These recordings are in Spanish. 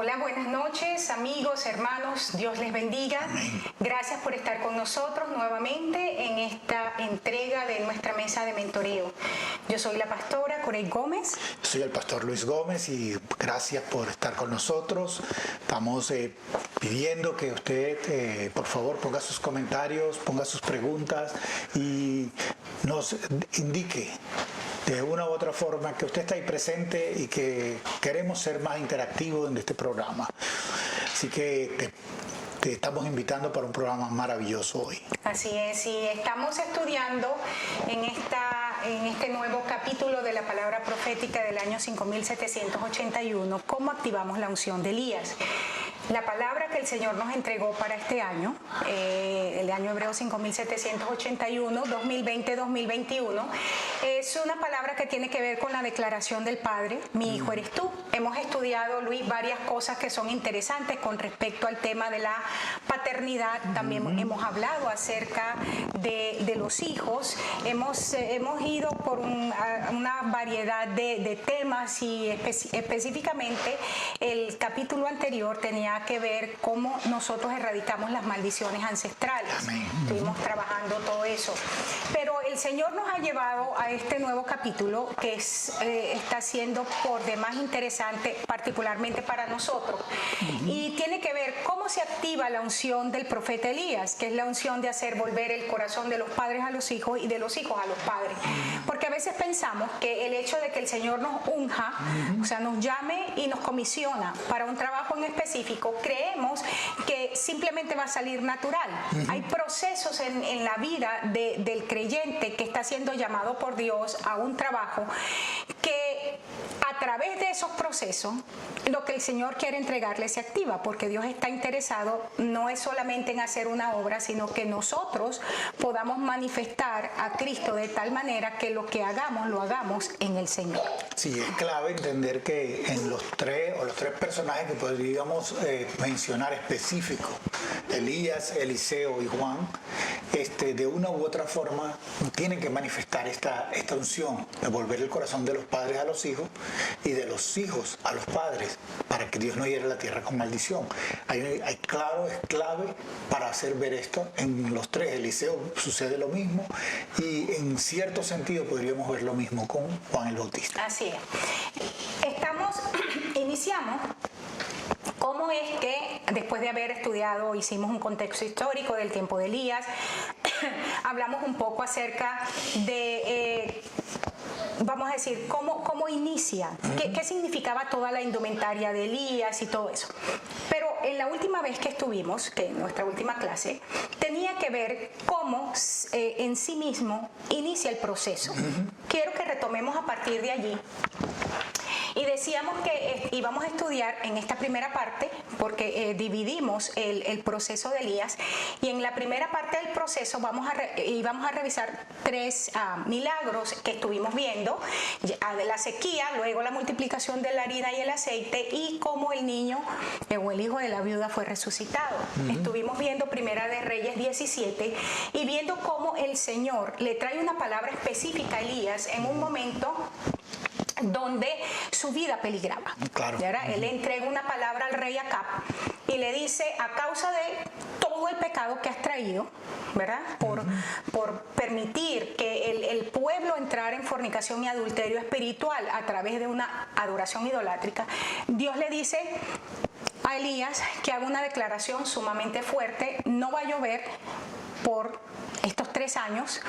Hola, buenas noches, amigos, hermanos, Dios les bendiga. Gracias por estar con nosotros nuevamente en esta entrega de nuestra mesa de mentoreo. Yo soy la pastora Corey Gómez. Soy el pastor Luis Gómez y gracias por estar con nosotros. Estamos pidiendo que usted, por favor, ponga sus comentarios, ponga sus preguntas y nos indique de una u otra forma que usted está ahí presente y que queremos ser más interactivos en este programa. Así que te estamos invitando para un programa maravilloso hoy. Así es, y estamos estudiando en este nuevo capítulo de la palabra profética del año 5781, cómo activamos la unción de Elías. La palabra que el Señor nos entregó para este año, el año hebreo 5781, 2020-2021, es una palabra que tiene que ver con la declaración del Padre, mi hijo eres tú. Hemos estudiado, Luis, varias cosas que son interesantes con respecto al tema de la paternidad. También hemos hablado acerca de los hijos. Hemos ido por una variedad de temas y específicamente el capítulo anterior tenía que ver cómo nosotros erradicamos las maldiciones ancestrales. Amén. Estuvimos trabajando todo eso. Pero el Señor nos ha llevado a este nuevo capítulo que está siendo por demás interesante, particularmente para nosotros. Y tiene que ver cómo se activa la unción del profeta Elías, que es la unción de hacer volver el corazón de los padres a los hijos y de los hijos a los padres. Porque a veces pensamos que el hecho de que el Señor nos unja, o sea, nos llame y nos comisiona para un trabajo en específico, creemos que simplemente va a salir natural. Hay procesos en la vida del creyente que está siendo llamado por Dios a un trabajo que a través de esos procesos lo que el Señor quiere entregarle se activa, porque Dios está interesado no es solamente en hacer una obra, sino que nosotros podamos manifestar a Cristo de tal manera que lo que hagamos, lo hagamos en el Señor. Sí, es clave entender que en los tres personajes que podríamos mencionar específicos, Elías, Eliseo y Juan, de una u otra forma tienen que manifestar esta unción de volver el corazón de los padres a los hijos y de los hijos a los padres, para que Dios no hiere la tierra con maldición. Es clave para hacer ver esto en los tres. Eliseo sucede lo mismo y en cierto sentido podríamos ver lo mismo con Juan el Bautista. Así es. Iniciamos. ¿Cómo es que después de haber estudiado, hicimos un contexto histórico del tiempo de Elías, hablamos un poco acerca de, vamos a decir, cómo inicia, qué significaba toda la indumentaria de Elías y todo eso? Pero en la última vez que estuvimos, que en nuestra última clase, tenía que ver cómo en sí mismo inicia el proceso. Quiero que retomemos a partir de allí. Y decíamos que íbamos a estudiar en esta primera parte, porque dividimos el proceso de Elías, y en la primera parte del proceso íbamos a revisar tres milagros que estuvimos viendo, la sequía, luego la multiplicación de la harina y el aceite, y cómo el niño o el hijo de la viuda fue resucitado. Estuvimos viendo Primera de Reyes 17 y viendo cómo el Señor le trae una palabra específica a Elías en un momento donde su vida peligraba. Claro. Él le entrega una palabra al rey Acab y le dice, a causa de todo el pecado que has traído, ¿verdad? Por permitir que el pueblo entrara en fornicación y adulterio espiritual a través de una adoración idolátrica, Dios le dice a Elías que haga una declaración sumamente fuerte: no va a llover por estos 3 años,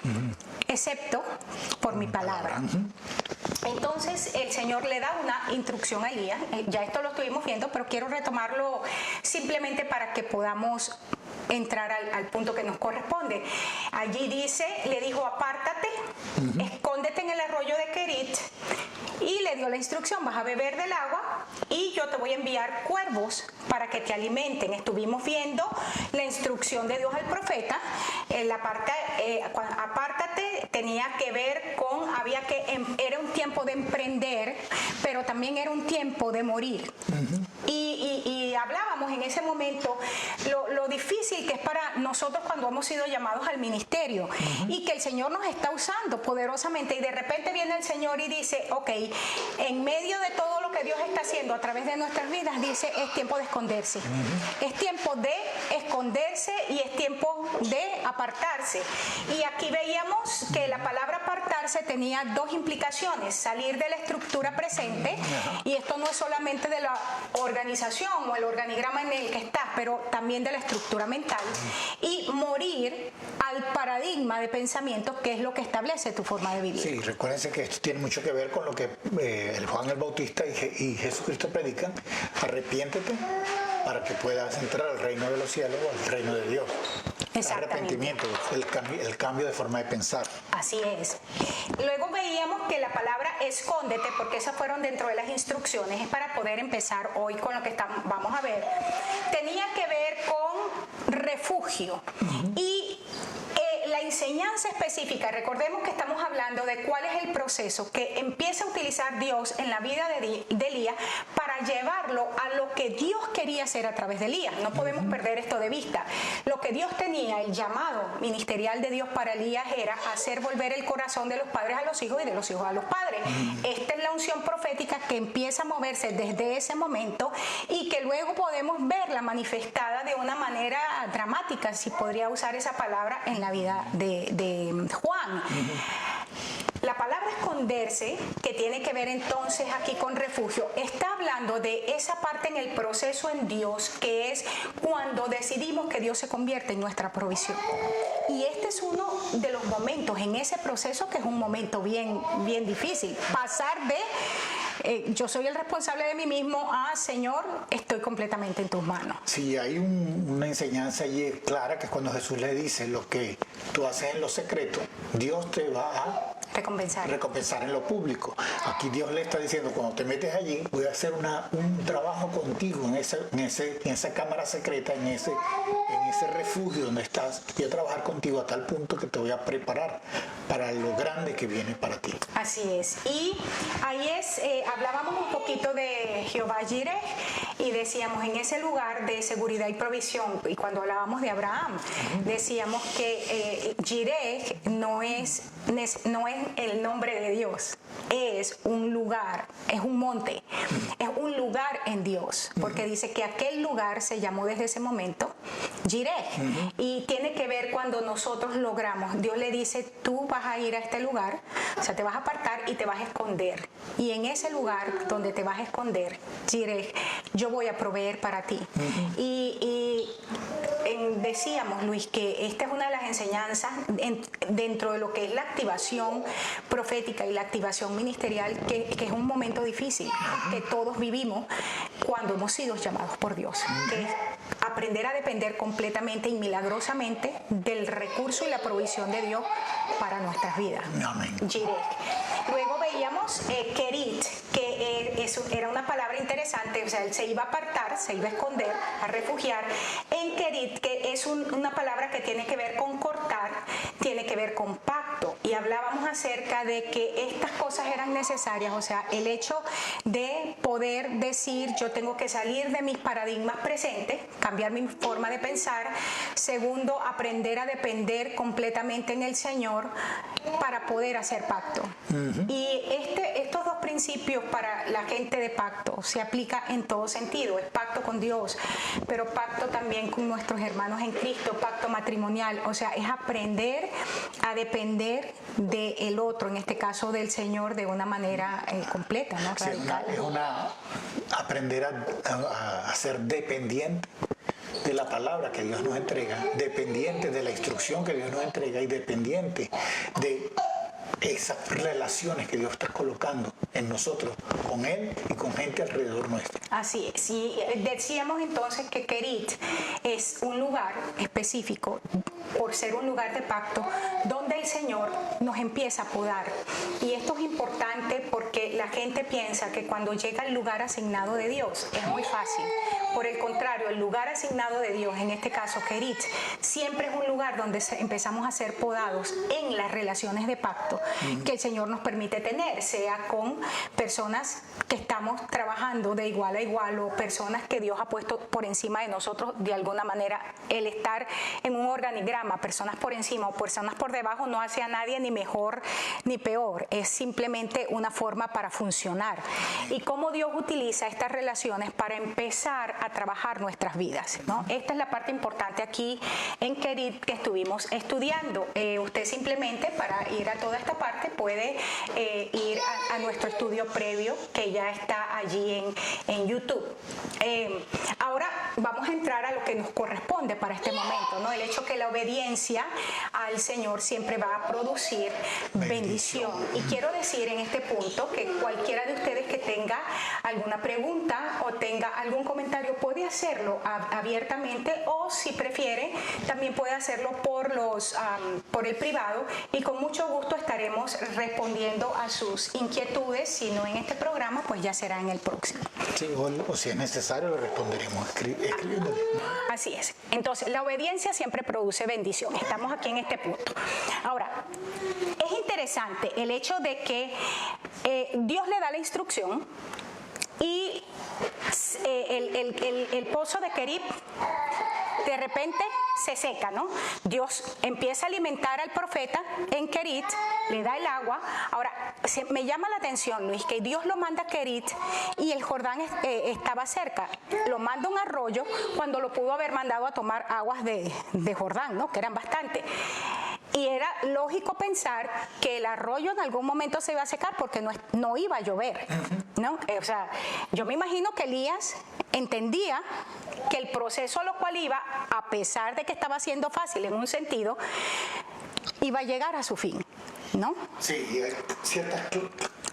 excepto por mi palabra. Entonces el Señor le da una instrucción a Elías, ya esto lo estuvimos viendo, pero quiero retomarlo simplemente para que podamos entrar al punto que nos corresponde. Allí dice, le dijo, apártate, escóndete en el arroyo de Kerit, y le dio la instrucción, vas a beber del agua y yo te voy a enviar cuervos para que te alimenten. Estuvimos viendo la instrucción de Dios al profeta. La parte apártate tenía que ver con, era un tiempo de emprender, pero también era un tiempo de morir. Y hablábamos en ese momento lo difícil que es para nosotros cuando hemos sido llamados al ministerio y que el Señor nos está usando poderosamente, y de repente viene el Señor y dice, ok, en medio de todo lo lo que Dios está haciendo a través de nuestras vidas, dice, es tiempo de esconderse. Es tiempo de esconderse y es tiempo de apartarse. Y aquí veíamos que la palabra apartarse tenía dos implicaciones: salir de la estructura presente, y esto no es solamente de la organización o el organigrama en el que estás, pero también de la estructura mental, y morir al paradigma de pensamiento que es lo que establece tu forma de vivir. Sí, recuérdense que esto tiene mucho que ver con lo que el Juan el Bautista y Jesucristo predican: arrepiéntete para que puedas entrar al reino de los cielos o al reino de Dios. Arrepentimiento, el cambio de forma de pensar. Así es. Luego veíamos que la palabra escóndete, porque esas fueron dentro de las instrucciones, es para poder empezar hoy con lo que vamos a ver. Tenía que ver con refugio. Y la enseñanza específica, recordemos que estamos hablando de cuál es el proceso que empieza a utilizar Dios en la vida de Elías para llevarlo a lo que Dios quería hacer a través de Elías. No podemos perder esto de vista. Lo que Dios tenía, el llamado ministerial de Dios para Elías, era hacer volver el corazón de los padres a los hijos y de los hijos a los padres. Esta es la unción profética que empieza a moverse desde ese momento y que luego podemos verla manifestada de una manera dramática, si podría usar esa palabra, en la vida de Juan. La palabra esconderse, que tiene que ver entonces aquí con refugio, está hablando de esa parte en el proceso en Dios, que es cuando decidimos que Dios se convierte en nuestra provisión. Y este es uno de los momentos en ese proceso que es un momento bien difícil. Pasar de yo soy el responsable de mí mismo a Señor, estoy completamente en tus manos. Sí, hay una enseñanza allí clara, que es cuando Jesús le dice: lo que tú haces en lo secreto, Dios te va a recompensar en lo público. Aquí Dios le está diciendo: cuando te metes allí, voy a hacer un trabajo contigo en esa cámara secreta, en ese refugio donde estás. Voy a trabajar contigo a tal punto que te voy a preparar para lo grande que viene para ti. Así es. Y ahí hablábamos un poquito de Jehová Jireh y decíamos, en ese lugar de seguridad y provisión, y cuando hablábamos de Abraham, decíamos que Jireh no es el nombre de Dios, es un lugar, es un monte, es un lugar en Dios, porque dice que aquel lugar se llamó desde ese momento Jireh, y tiene que ver cuando nosotros logramos, Dios le dice: tú vas a ir a este lugar, o sea, te vas a apartar y te vas a esconder, y en ese lugar donde te vas a esconder, Jireh, yo voy a proveer para ti. Decíamos, Luis, que esta es una de las enseñanzas dentro de lo que es la activación profética y la activación ministerial, que es un momento difícil que todos vivimos cuando hemos sido llamados por Dios, que es aprender a depender completamente y milagrosamente del recurso y la provisión de Dios para nuestras vidas. Amén. Jireh. Luego veíamos Kerit, que era una palabra interesante, o sea, él se iba a apartar, se iba a esconder, a refugiar en Kerit, que es una palabra que tiene que ver con cortar, tiene que ver con pacto, y hablábamos acerca de que estas cosas eran necesarias, o sea, el hecho de poder decir: yo tengo que salir de mis paradigmas presentes, cambiar mi forma de pensar. Segundo, aprender a depender completamente en el Señor para poder hacer pacto. Y estos dos principios para la gente de pacto se aplica en todo sentido. Es pacto con Dios, pero pacto también con nuestros hermanos en Cristo, pacto matrimonial. O sea, es aprender a depender del otro, en este caso del Señor, de una manera completa, ¿no? Sí, aprender a ser dependiente de la palabra que Dios nos entrega, dependiente de la instrucción que Dios nos entrega y dependiente de esas relaciones que Dios está colocando en nosotros, con Él y con gente alrededor nuestro. Así es. Y decíamos entonces que Kerit es un lugar específico, por ser un lugar de pacto, donde el Señor nos empieza a podar. Y esto es importante porque la gente piensa que cuando llega al lugar asignado de Dios es muy fácil. Por el contrario, el lugar asignado de Dios, en este caso Kerit, siempre es un lugar donde empezamos a ser podados en las relaciones de pacto, que el Señor nos permite tener, sea con personas que estamos trabajando de igual a igual o personas que Dios ha puesto por encima de nosotros de alguna manera. El estar en un organigrama, personas por encima o personas por debajo, no hace a nadie ni mejor ni peor, es simplemente una forma para funcionar. Y cómo Dios utiliza estas relaciones para empezar a trabajar nuestras vidas, ¿no? Esta es la parte importante aquí en Kerit que estuvimos estudiando. Usted simplemente, para ir a toda esta parte, puede ir a nuestro estudio previo que ya está allí en YouTube. Ahora vamos a entrar a lo que nos corresponde para este momento, ¿no? El hecho que la obediencia al Señor siempre va a producir bendición. Y quiero decir en este punto que cualquiera de ustedes que tenga alguna pregunta o tenga algún comentario puede hacerlo abiertamente, o si prefiere también puede hacerlo por el privado, y con mucho gusto estaremos respondiendo a sus inquietudes. Si no en este programa, pues ya será en el próximo. Sí, o si es necesario, lo responderemos escribiendo. Así es. Entonces, la obediencia siempre produce bendición. Estamos aquí en este punto. Ahora, es interesante el hecho de que Dios le da la instrucción y el pozo de Kerit de repente se seca, ¿no? Dios empieza a alimentar al profeta en Kerit, le da el agua. Ahora, me llama la atención, Luis, que Dios lo manda a Kerit y el Jordán estaba cerca. Lo manda a un arroyo cuando lo pudo haber mandado a tomar aguas de Jordán, ¿no? Que eran bastante. Y era lógico pensar que el arroyo en algún momento se iba a secar porque no iba a llover, ¿no? O sea, yo me imagino que Elías entendía que el proceso a lo cual iba, a pesar de que estaba siendo fácil en un sentido, iba a llegar a su fin, ¿no? Sí, y hay ciertas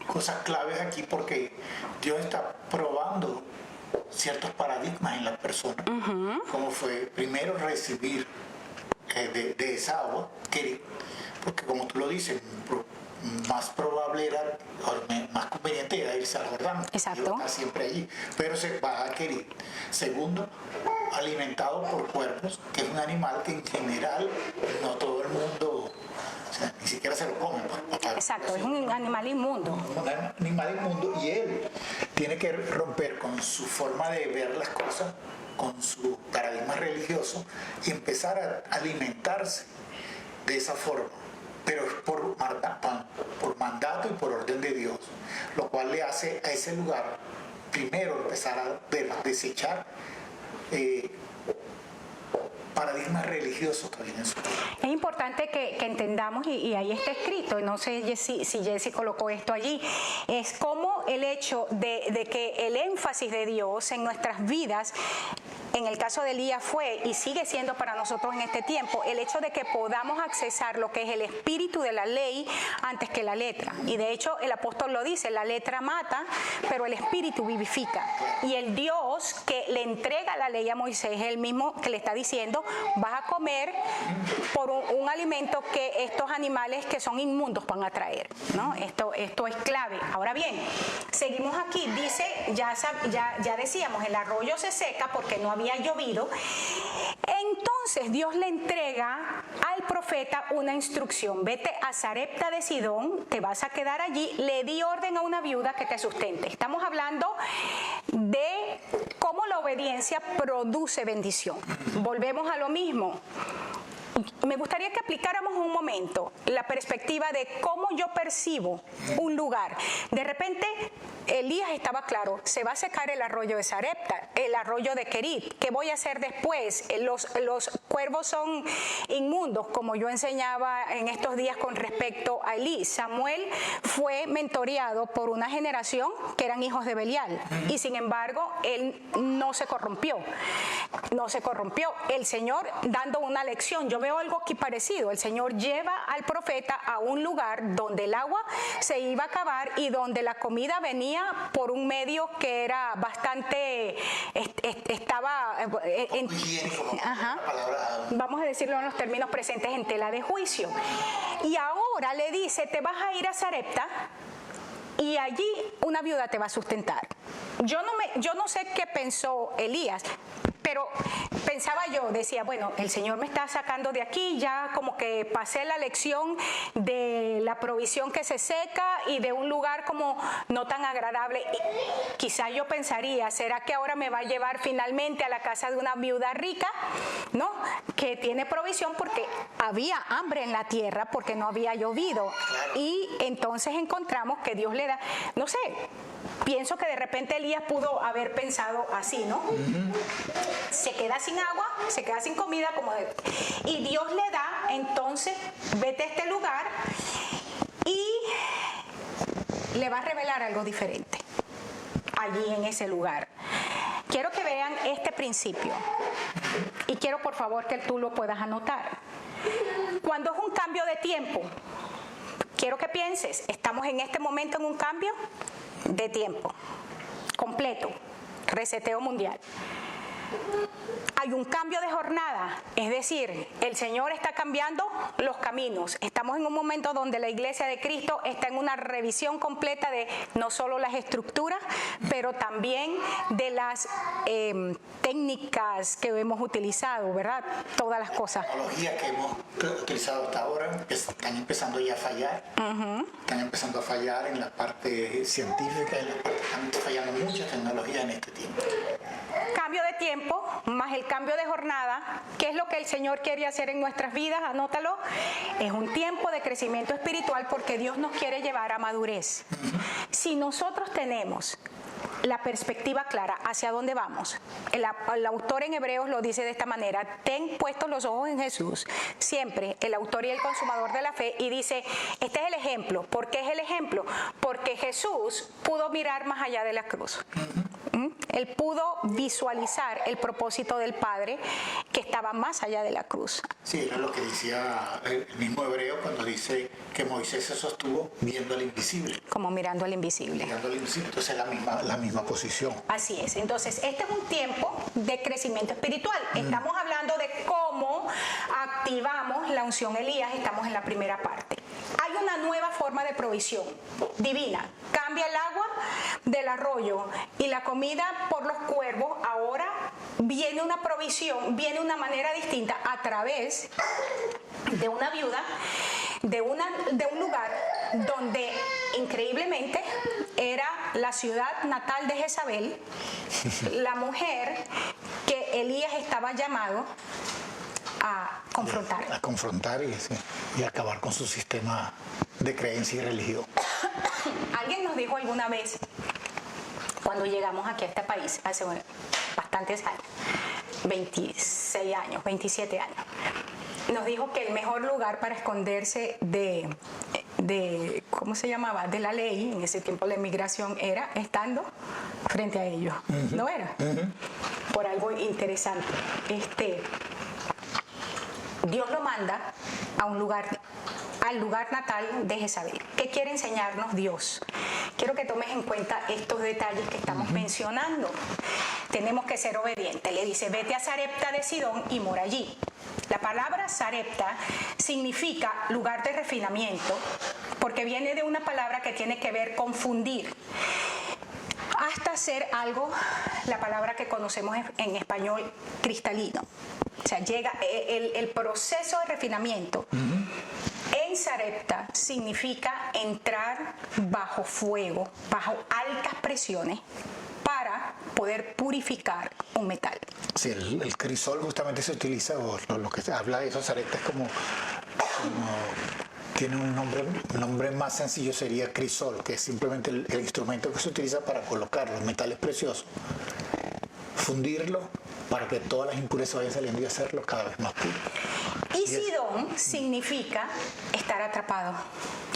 cosas claves aquí porque Dios está probando ciertos paradigmas en la persona, como fue primero recibir de esa agua, porque como tú lo dices, más probable era, más conveniente era irse al Jordán. Exacto. Está siempre allí, pero se va a Kerit. Segundo, alimentado por cuervos, que es un animal que en general no todo el mundo, o sea, ni siquiera se lo come. Exacto, es un animal inmundo. Un animal inmundo, y él tiene que romper con su forma de ver las cosas, con su paradigma religioso, y empezar a alimentarse de esa forma, pero es por mandato y por orden de Dios, lo cual le hace a ese lugar primero empezar a desechar paradigmas religiosos que vienen en su vida. Es importante que entendamos, y ahí está escrito, no sé si Jessy colocó esto allí, es como el hecho de que el énfasis de Dios en nuestras vidas, en el caso de Elías fue y sigue siendo para nosotros en este tiempo, el hecho de que podamos accesar lo que es el espíritu de la ley antes que la letra. Y de hecho el apóstol lo dice, la letra mata, pero el espíritu vivifica. Y el Dios que le entrega la ley a Moisés es el mismo que le está diciendo, vas a comer por un alimento que estos animales que son inmundos van a traer, ¿no? Esto es clave. Ahora bien, seguimos aquí, dice, ya decíamos, el arroyo se seca porque no había llovido. Entonces Dios le entrega al profeta una instrucción: vete a Sarepta de Sidón, te vas a quedar allí, le di orden a una viuda que te sustente. Estamos hablando de cómo la obediencia produce bendición. Volvemos a lo mismo. Me gustaría que aplicáramos un momento la perspectiva de cómo yo percibo un lugar. De repente, Elías estaba claro, se va a secar el arroyo de Sarepta, el arroyo de Kerit. ¿Qué voy a hacer después? Los cuervos son inmundos, como yo enseñaba en estos días con respecto a Elí. Samuel fue mentoreado por una generación que eran hijos de Belial, y sin embargo, él no se corrompió. No se corrompió. El Señor dando una lección. Yo veo algo aquí parecido. El Señor lleva al profeta a un lugar donde el agua se iba a acabar y donde la comida venía por un medio que era bastante, estaba vamos a decirlo en los términos presentes, en tela de juicio. Y ahora le dice, te vas a ir a Sarepta y allí una viuda te va a sustentar. Yo no sé qué pensó Elías, pero pensaba yo, decía, bueno, el Señor me está sacando de aquí, ya como que pasé la lección de la provisión que se seca y de un lugar como no tan agradable. Y quizá yo pensaría, ¿será que ahora me va a llevar finalmente a la casa de una viuda rica? ¿No? Que tiene provisión porque había hambre en la tierra, porque no había llovido. Y entonces encontramos que Dios le da, no sé, pienso que de repente Elías pudo haber pensado así, ¿no? Se queda sin agua, se queda sin comida, y Dios le da, entonces, vete a este lugar y le va a revelar algo diferente allí en ese lugar. Quiero que vean este principio y quiero por favor que tú lo puedas anotar. Cuando es un cambio de tiempo, quiero que pienses, estamos en este momento en un cambio de tiempo completo, reseteo mundial. Hay un cambio de jornada, es decir, el Señor está cambiando los caminos. Estamos en un momento donde la Iglesia de Cristo está en una revisión completa de no solo las estructuras, pero también de las técnicas que hemos utilizado, ¿verdad? Todas las cosas. Las tecnologías que hemos utilizado hasta ahora están empezando ya a fallar. Están empezando a fallar en la parte científica, están fallando muchas tecnologías en este tiempo. Cambio de tiempo más el cambio de jornada. ¿Qué es lo que el Señor quiere hacer en nuestras vidas? Anótalo. Es un tiempo de crecimiento espiritual porque Dios nos quiere llevar a madurez. Si nosotros tenemos la perspectiva clara hacia dónde vamos, el autor en Hebreos lo dice de esta manera: ten puestos los ojos en Jesús, siempre el autor y el consumador de la fe, y dice, este es el ejemplo. ¿Por qué es el ejemplo? Porque Jesús pudo mirar más allá de la cruz. Él pudo visualizar el propósito del Padre que estaba más allá de la cruz. Sí, era lo que decía el mismo Hebreo cuando dice que Moisés se sostuvo viendo al invisible. Como mirando al invisible. Mirando al invisible, entonces es la misma posición. Así es, entonces este es un tiempo de crecimiento espiritual. Estamos hablando de cómo activamos la unción Elías, estamos en la primera parte. Hay una nueva forma de provisión divina. Cambia el agua del arroyo y la comida por los cuervos. Ahora viene una provisión, viene una manera distinta a través de una viuda, de un lugar donde increíblemente era la ciudad natal de Jezabel, la mujer que Elías estaba llamado a confrontar. A confrontar y acabar con su sistema de creencia y religión. Alguien nos dijo alguna vez, cuando llegamos aquí a este país, hace bastantes años, 26 años, 27 años, nos dijo que el mejor lugar para esconderse de ¿cómo se llamaba?, de la ley, en ese tiempo la inmigración, era estando frente a ellos. ¿No era? Por algo interesante. Dios lo manda a un lugar, al lugar natal de Jezabel. ¿Qué quiere enseñarnos Dios? Quiero que tomes en cuenta estos detalles que estamos mencionando. Tenemos que ser obedientes. Le dice, vete a Sarepta de Sidón y mora allí. La palabra Sarepta significa lugar de refinamiento, porque viene de una palabra que tiene que ver con fundir, hasta ser algo, la palabra que conocemos en español, cristalino. O sea, llega el proceso de refinamiento. En Sarepta significa entrar bajo fuego, bajo altas presiones, para poder purificar un metal. Sí, el crisol justamente se utiliza, o lo que se habla de eso, Sarepta, es como tiene un nombre más sencillo, sería crisol, que es simplemente el instrumento que se utiliza para colocar los metales preciosos, fundirlo para que todas las impurezas vayan saliendo y hacerlo cada vez más puro. Y Sidón significa estar atrapado,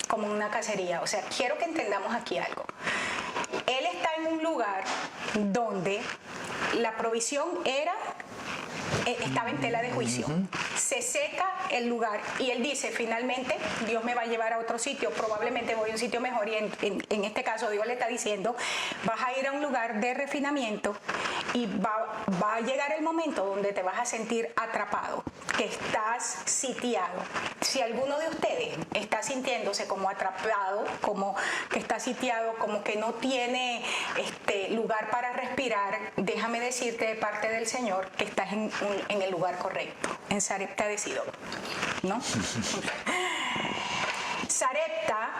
como en una cacería. O sea, quiero que entendamos aquí algo. Él está en un lugar donde la provisión estaba en tela de juicio. se seca el lugar y él dice, finalmente Dios me va a llevar a otro sitio, probablemente voy a un sitio mejor, y en este caso Dios le está diciendo, vas a ir a un lugar de refinamiento y va a llegar el momento donde te vas a sentir atrapado, que estás sitiado. Si alguno de ustedes está sintiéndose como atrapado, como que está sitiado, como que no tiene lugar para respirar, déjame decirte de parte del Señor que estás en el lugar correcto, en Sarepta de Sidón, ¿no? Sarepta,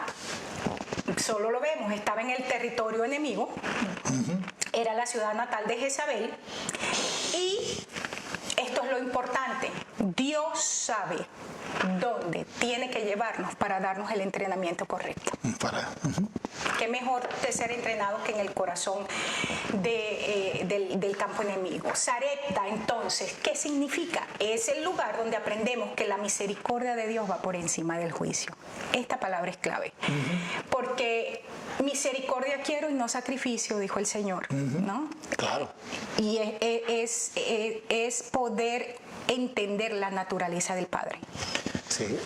solo lo vemos, estaba en el territorio enemigo, era la ciudad natal de Jezabel, y esto es lo importante, Dios sabe dónde tiene que llevarnos para darnos el entrenamiento correcto. Qué mejor de ser entrenado que en el corazón del campo enemigo. Sarepta, entonces, ¿qué significa? Es el lugar donde aprendemos que la misericordia de Dios va por encima del juicio. Esta palabra es clave, porque misericordia quiero y no sacrificio, dijo el Señor, ¿no? Claro. Y es poder entender la naturaleza del Padre. Sí.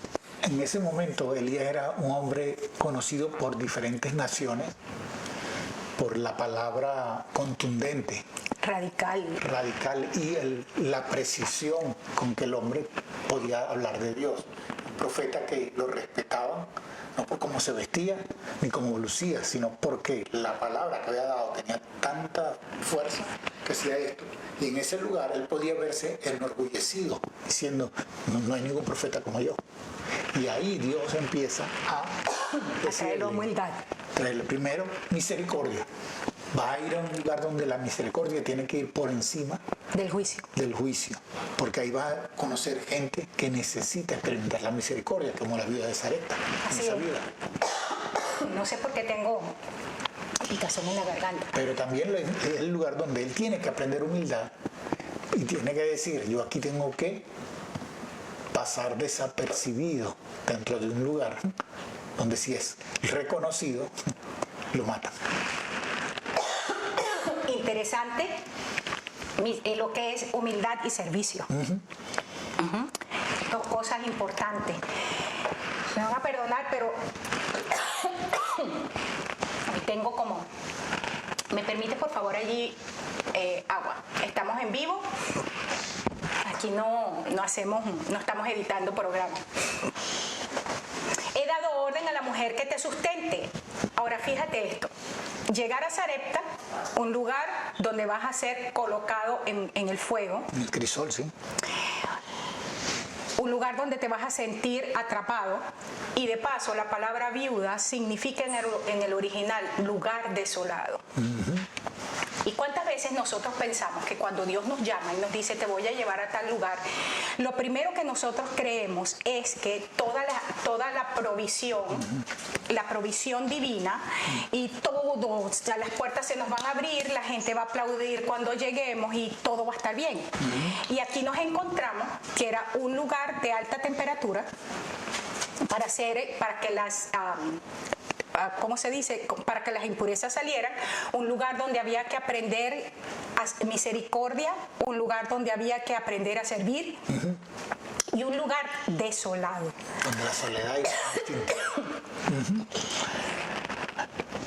En ese momento Elías era un hombre conocido por diferentes naciones por la palabra contundente, radical y la precisión con que el hombre podía hablar de Dios. Un profeta que lo respetaban no por cómo se vestía ni cómo lucía, sino porque la palabra que había dado tenía tanta fuerza que hacía esto. Y en ese lugar él podía verse enorgullecido, diciendo, no hay ningún profeta como yo. Y ahí Dios empieza a traerle humildad. Traerle primero misericordia. Va a ir a un lugar donde la misericordia tiene que ir por encima del juicio. Porque ahí va a conocer gente que necesita experimentar la misericordia, como la viuda de Sarepta. Así es. No sé por qué tengo picazón en la garganta. Pero también es el lugar donde él tiene que aprender humildad y tiene que decir, yo aquí tengo que pasar desapercibido dentro de un lugar donde si es reconocido, lo matan. Interesante lo que es humildad y servicio. Dos cosas importantes. Me van a perdonar, pero tengo como... ¿Me permite por favor allí agua? Estamos en vivo. Aquí no estamos editando programa. He dado orden a la mujer que te sustente. Ahora fíjate esto. Llegar a Sarepta, un lugar donde vas a ser colocado en el fuego. En el crisol, sí. Un lugar donde te vas a sentir atrapado. Y de paso, la palabra viuda significa en el original lugar desolado. ¿Y cuántas veces nosotros pensamos que cuando Dios nos llama y nos dice te voy a llevar a tal lugar, lo primero que nosotros creemos es que toda la provisión divina y todo, ya las puertas se nos van a abrir, la gente va a aplaudir cuando lleguemos y todo va a estar bien? Y aquí nos encontramos que era un lugar de alta temperatura para que las... ¿cómo se dice? Para que las impurezas salieran, un lugar donde había que aprender misericordia, un lugar donde había que aprender a servir y un lugar desolado. Donde la soledad es distinta.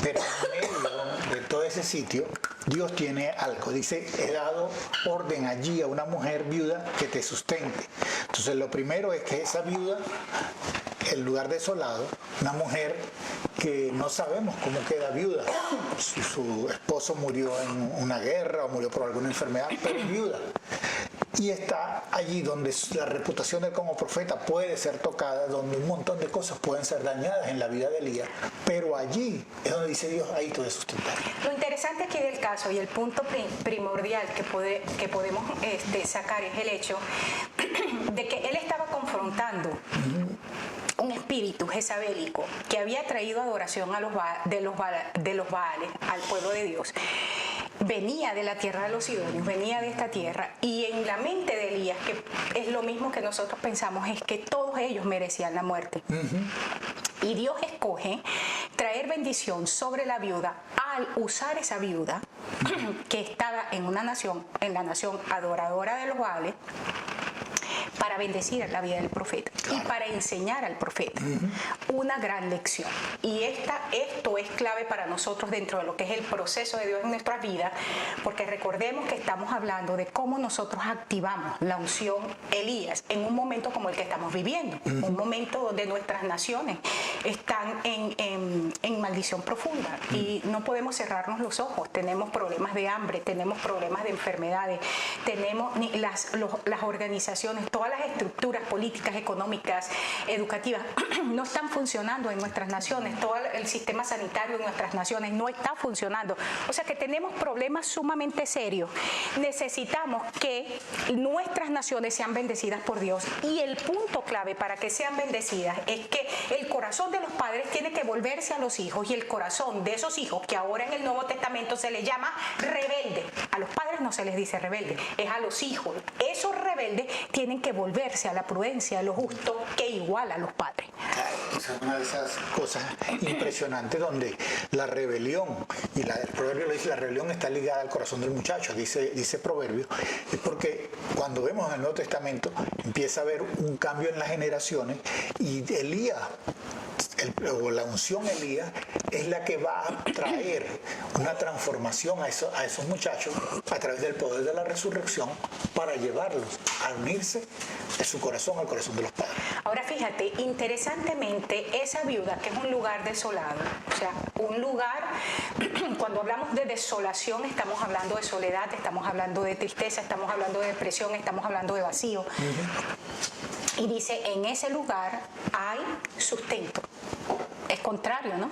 Pero en medio de todo ese sitio, Dios tiene algo. Dice, he dado orden allí a una mujer viuda que te sustente. Entonces lo primero es que esa viuda, el lugar desolado, una mujer que no sabemos cómo queda viuda, si su esposo murió en una guerra o murió por alguna enfermedad, pero es viuda. Y está allí donde la reputación de él como profeta puede ser tocada, donde un montón de cosas pueden ser dañadas en la vida de Elías, pero allí es donde dice Dios, ahí tú debes sustentar. Lo interesante aquí del caso y el punto primordial que podemos sacar es el hecho de que él estaba confrontando un espíritu jezabélico que había traído adoración de los Baales al pueblo de Dios. Venía de la tierra de los sidonios, venía de esta tierra, y en la mente de Elías, que es lo mismo que nosotros pensamos, es que todos ellos merecían la muerte. Y Dios escoge traer bendición sobre la viuda al usar esa viuda que estaba en la nación adoradora de los Baales, para bendecir la vida del profeta y para enseñar al profeta. Una gran lección. Y esto es clave para nosotros dentro de lo que es el proceso de Dios en nuestras vidas, porque recordemos que estamos hablando de cómo nosotros activamos la unción Elías en un momento como el que estamos viviendo, un momento donde nuestras naciones están en maldición profunda y no podemos cerrarnos los ojos. Tenemos problemas de hambre, tenemos problemas de enfermedades, tenemos las organizaciones, todas las estructuras políticas, económicas, educativas no están funcionando en nuestras naciones, todo el sistema sanitario en nuestras naciones no está funcionando. O sea que tenemos problemas sumamente serios. Necesitamos que nuestras naciones sean bendecidas por Dios, y el punto clave para que sean bendecidas es que el corazón de los padres tiene que volverse a los hijos, y el corazón de esos hijos, que ahora en el Nuevo Testamento se les llama rebelde, a los padres no se les dice rebelde, es a los hijos. Esos rebeldes tienen que volverse a la prudencia, a lo justo, que iguala a los padres. Es una de esas cosas impresionantes donde la rebelión, y el proverbio lo dice, la rebelión está ligada al corazón del muchacho, dice proverbio, es porque cuando vemos en el Nuevo Testamento empieza a haber un cambio en las generaciones, y Elías, o la unción Elías, es la que va a traer una transformación a esos muchachos a través del poder de la resurrección, para llevarlos a unirse de su corazón al corazón de los padres. Ahora fíjate, interesantemente, esa viuda, que es un lugar desolado, o sea, un lugar, cuando hablamos de desolación, estamos hablando de soledad, estamos hablando de tristeza, estamos hablando de depresión, estamos hablando de vacío. Y dice, en ese lugar hay sustento. Es contrario, ¿no?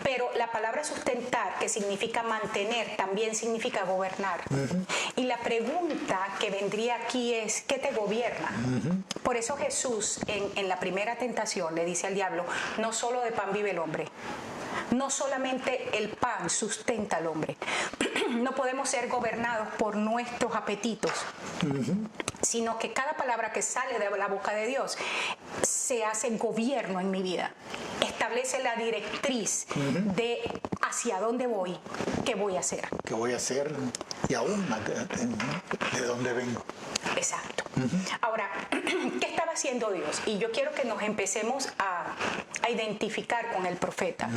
Pero la palabra sustentar, que significa mantener, también significa gobernar. Y la pregunta que vendría aquí es, ¿qué te gobierna? Por eso Jesús, en la primera tentación, le dice al diablo, no solo de pan vive el hombre. No solamente el pan sustenta al hombre. No podemos ser gobernados por nuestros apetitos, sino que cada palabra que sale de la boca de Dios se hace gobierno en mi vida. Establece la directriz de hacia dónde voy, qué voy a hacer. ¿Qué voy a hacer? Y aún de dónde vengo. Exacto. Ahora, ¿qué estaba haciendo Dios? Y yo quiero que nos empecemos a identificar con el profeta,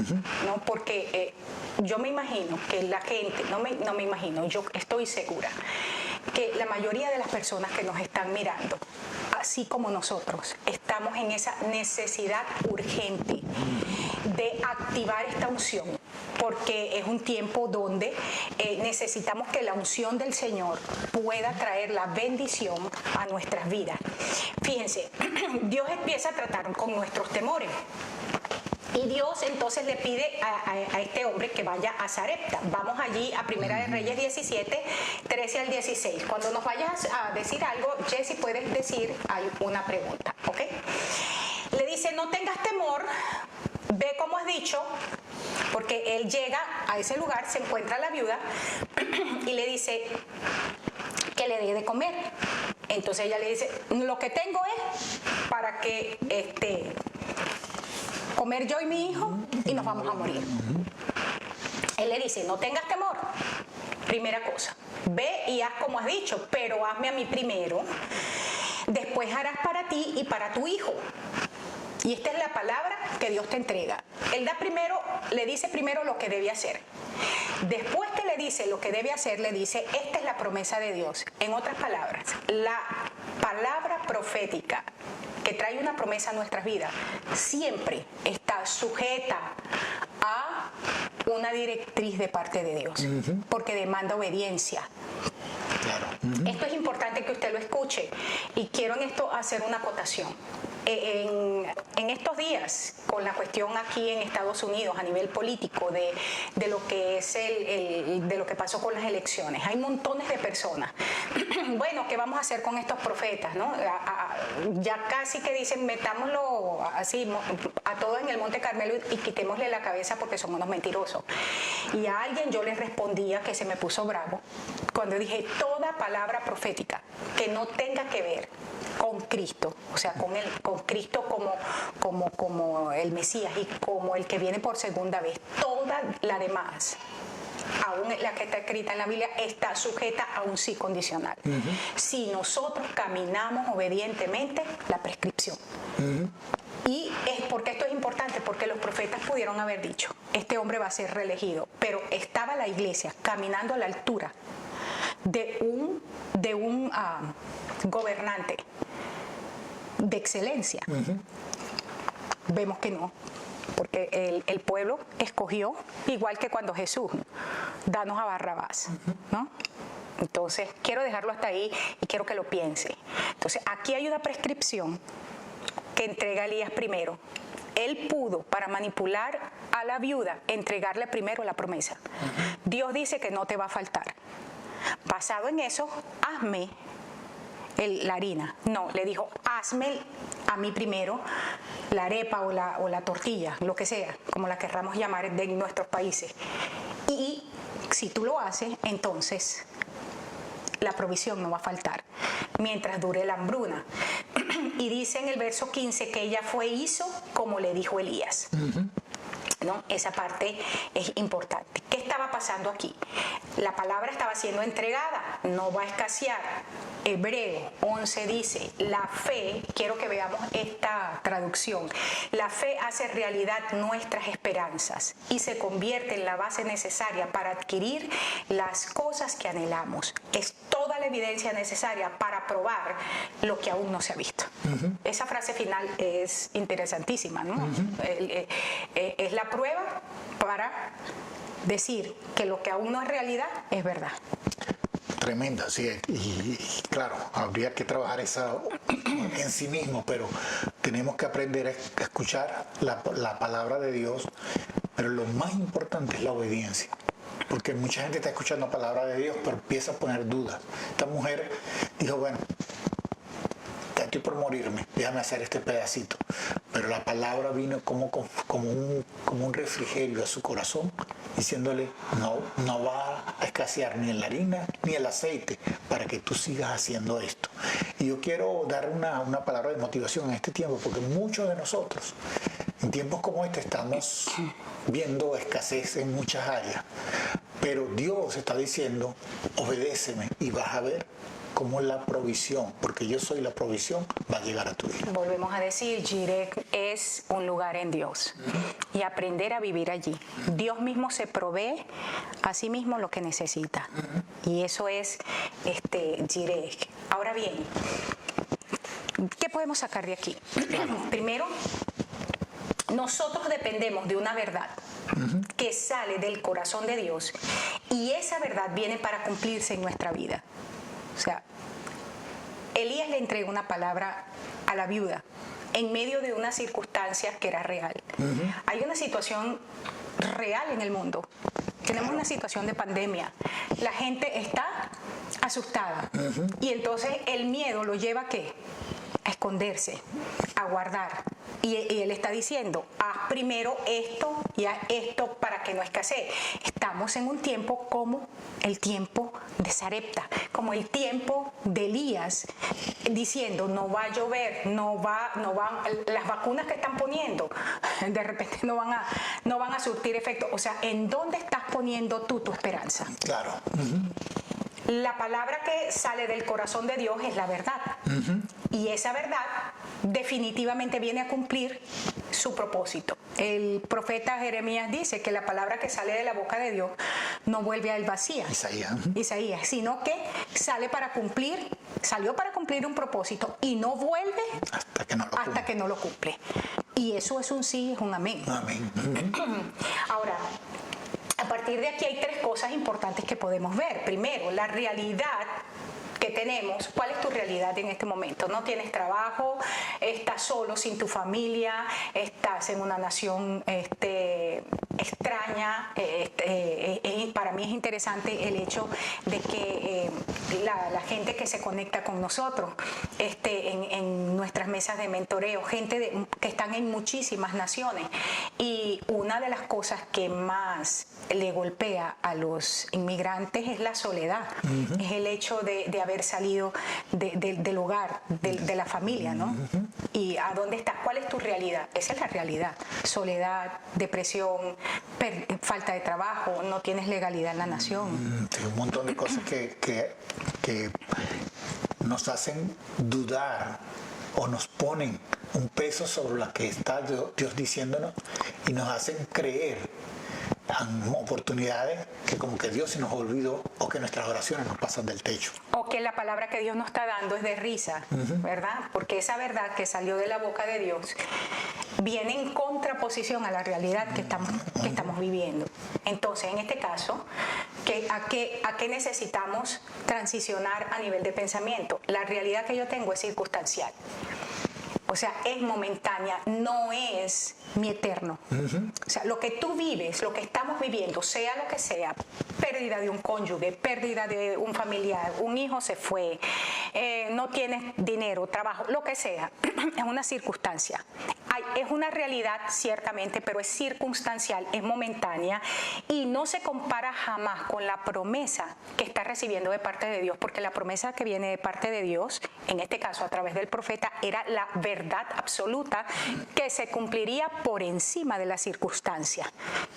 ¿no? Porque yo me imagino que la gente, no me imagino, yo estoy segura que la mayoría de las personas que nos están mirando, así como nosotros, estamos en esa necesidad urgente de activar esta unción, porque es un tiempo donde necesitamos que la unción del Señor pueda traer la bendición a nuestras vidas. Fíjense, Dios empieza a tratar con nuestros temores. Y Dios entonces le pide a este hombre que vaya a Sarepta. Vamos allí a Primera de Reyes 17, 13 al 16. Cuando nos vayas a decir algo, Jessy, puedes decir, hay una pregunta, ¿ok? Le dice, no tengas temor, ve como has dicho, porque él llega a ese lugar, se encuentra la viuda y le dice que le dé de comer. Entonces ella le dice, lo que tengo es para que comer yo y mi hijo y nos vamos a morir. Él le dice, no tengas temor. Primera cosa, ve y haz como has dicho, pero hazme a mí primero. Después harás para ti y para tu hijo. Y esta es la palabra que Dios te entrega. Él le dice primero lo que debe hacer. Después que le dice lo que debe hacer, le dice, esta es la promesa de Dios. En otras palabras, la palabra profética que trae una promesa a nuestras vidas siempre está sujeta a una directriz de parte de Dios, porque demanda obediencia. Claro. Esto es importante que usted lo escuche, y quiero en esto hacer una acotación. En estos días, con la cuestión aquí en Estados Unidos a nivel político de lo que es de lo que pasó con las elecciones, hay montones de personas. Bueno, ¿qué vamos a hacer con estos profetas, no? Ya casi que dicen, metámoslo así a todos en el Monte Carmelo y quitémosle la cabeza porque son unos mentirosos. Y a alguien yo le respondía, que se me puso bravo, cuando dije, toda palabra profética que no tenga que ver con Cristo, o sea, con Cristo como el Mesías y como el que viene por segunda vez, toda la demás aún la que está escrita en la Biblia, está sujeta a un sí condicional. Si nosotros caminamos obedientemente la prescripción. Y es porque esto es importante, porque los profetas pudieron haber dicho, este hombre va a ser reelegido, pero estaba la iglesia caminando a la altura de un gobernante de excelencia. Vemos que no, porque el pueblo escogió, igual que cuando Jesús, danos a Barrabás, ¿no? Entonces, quiero dejarlo hasta ahí y quiero que lo piense. Entonces, aquí hay una prescripción que entrega Elías primero. Él pudo, para manipular a la viuda, entregarle primero la promesa. Dios dice que no te va a faltar. Basado en eso, hazme la harina. No, le dijo, hazme a mí primero la arepa o la tortilla, lo que sea, como la querramos llamar de nuestros países. Y si tú lo haces, entonces la provisión no va a faltar mientras dure la hambruna. Y dice en el verso 15 que ella hizo como le dijo Elías. ¿No? Esa parte es importante. ¿Qué estaba pasando aquí? La palabra estaba siendo entregada, no va a escasear. Hebreo 11 dice, la fe, quiero que veamos esta traducción, la fe hace realidad nuestras esperanzas y se convierte en la base necesaria para adquirir las cosas que anhelamos. Es toda la evidencia necesaria para probar lo que aún no se ha visto. Esa frase final es interesantísima, ¿no? Es la prueba para decir que lo que aún no es realidad es verdad. Tremenda, sí, y claro, habría que trabajar esa en sí mismo, pero tenemos que aprender a escuchar la palabra de Dios, pero lo más importante es la obediencia, porque mucha gente está escuchando la palabra de Dios, pero empieza a poner dudas. Esta mujer dijo, bueno, estoy por morirme, déjame hacer este pedacito, pero la palabra vino como un refrigerio a su corazón, diciéndole, no va a escasear ni la harina ni el aceite para que tú sigas haciendo esto. Y yo quiero dar una palabra de motivación en este tiempo, porque muchos de nosotros en tiempos como este estamos viendo escasez en muchas áreas, pero Dios está diciendo, obedéceme y vas a ver cómo la provisión, porque yo soy la provisión, va a llegar a tu vida. Volvemos a decir, Jireh es un lugar en Dios y aprender a vivir allí. Dios mismo se provee a sí mismo lo que necesita y eso es Jireh. Ahora bien, ¿qué podemos sacar de aquí? Primero, nosotros dependemos de una verdad que sale del corazón de Dios y esa verdad viene para cumplirse en nuestra vida. O sea, Elías le entregó una palabra a la viuda en medio de una circunstancia que era real. Hay una situación real en el mundo. Tenemos una situación de pandemia. La gente está asustada. Y entonces el miedo lo lleva ¿a qué? A esconderse, a guardar. Y él está diciendo, haz primero esto y haz esto para que no escasee. Estamos en un tiempo como el tiempo de Sarepta, como el tiempo de Elías, diciendo, no va a llover, las vacunas que están poniendo, de repente no van a surtir efecto. O sea, ¿en dónde estás poniendo tú tu esperanza? Claro. La palabra que sale del corazón de Dios es la verdad. Y esa verdad definitivamente viene a cumplir su propósito. El profeta Jeremías dice que la palabra que sale de la boca de Dios no vuelve a él vacía. Isaías, sino que salió para cumplir un propósito y no vuelve hasta que no lo cumple. Y eso es un sí, es un amén. Amén. Ahora, a partir de aquí hay tres cosas importantes que podemos ver. Primero, la realidad que tenemos. ¿Cuál es tu realidad en este momento? No tienes trabajo, estás solo sin tu familia, estás en una nación extraña. Para mí es interesante el hecho de que la gente que se conecta con nosotros en nuestras mesas de mentoreo, gente que están en muchísimas naciones, y una de las cosas que más le golpea a los inmigrantes es la soledad, es el hecho de haber salido del hogar, de la familia, ¿no? ¿Y a dónde estás? ¿Cuál es tu realidad? Esa es la realidad. Soledad, depresión, falta de trabajo, no tienes legalidad en la nación. Hay un montón de cosas que nos hacen dudar o nos ponen un peso sobre lo que está Dios diciéndonos y nos hacen creer en oportunidades que como que Dios se nos olvidó o que nuestras oraciones nos pasan del techo. O que la palabra que Dios nos está dando es de risa, ¿verdad? Porque esa verdad que salió de la boca de Dios viene en contraposición a la realidad que estamos viviendo. Entonces, en este caso, ¿a qué necesitamos transicionar a nivel de pensamiento? La realidad que yo tengo es circunstancial. O sea, es momentánea, no es mi eterno. O sea, lo que tú vives, lo que estamos viviendo, sea lo que sea, pérdida de un cónyuge, pérdida de un familiar, un hijo se fue, no tienes dinero, trabajo, lo que sea, es una circunstancia. Es una realidad, ciertamente, pero es circunstancial, es momentánea y no se compara jamás con la promesa que está recibiendo de parte de Dios, porque la promesa que viene de parte de Dios, en este caso a través del profeta, era la verdad absoluta que se cumpliría por encima de la circunstancia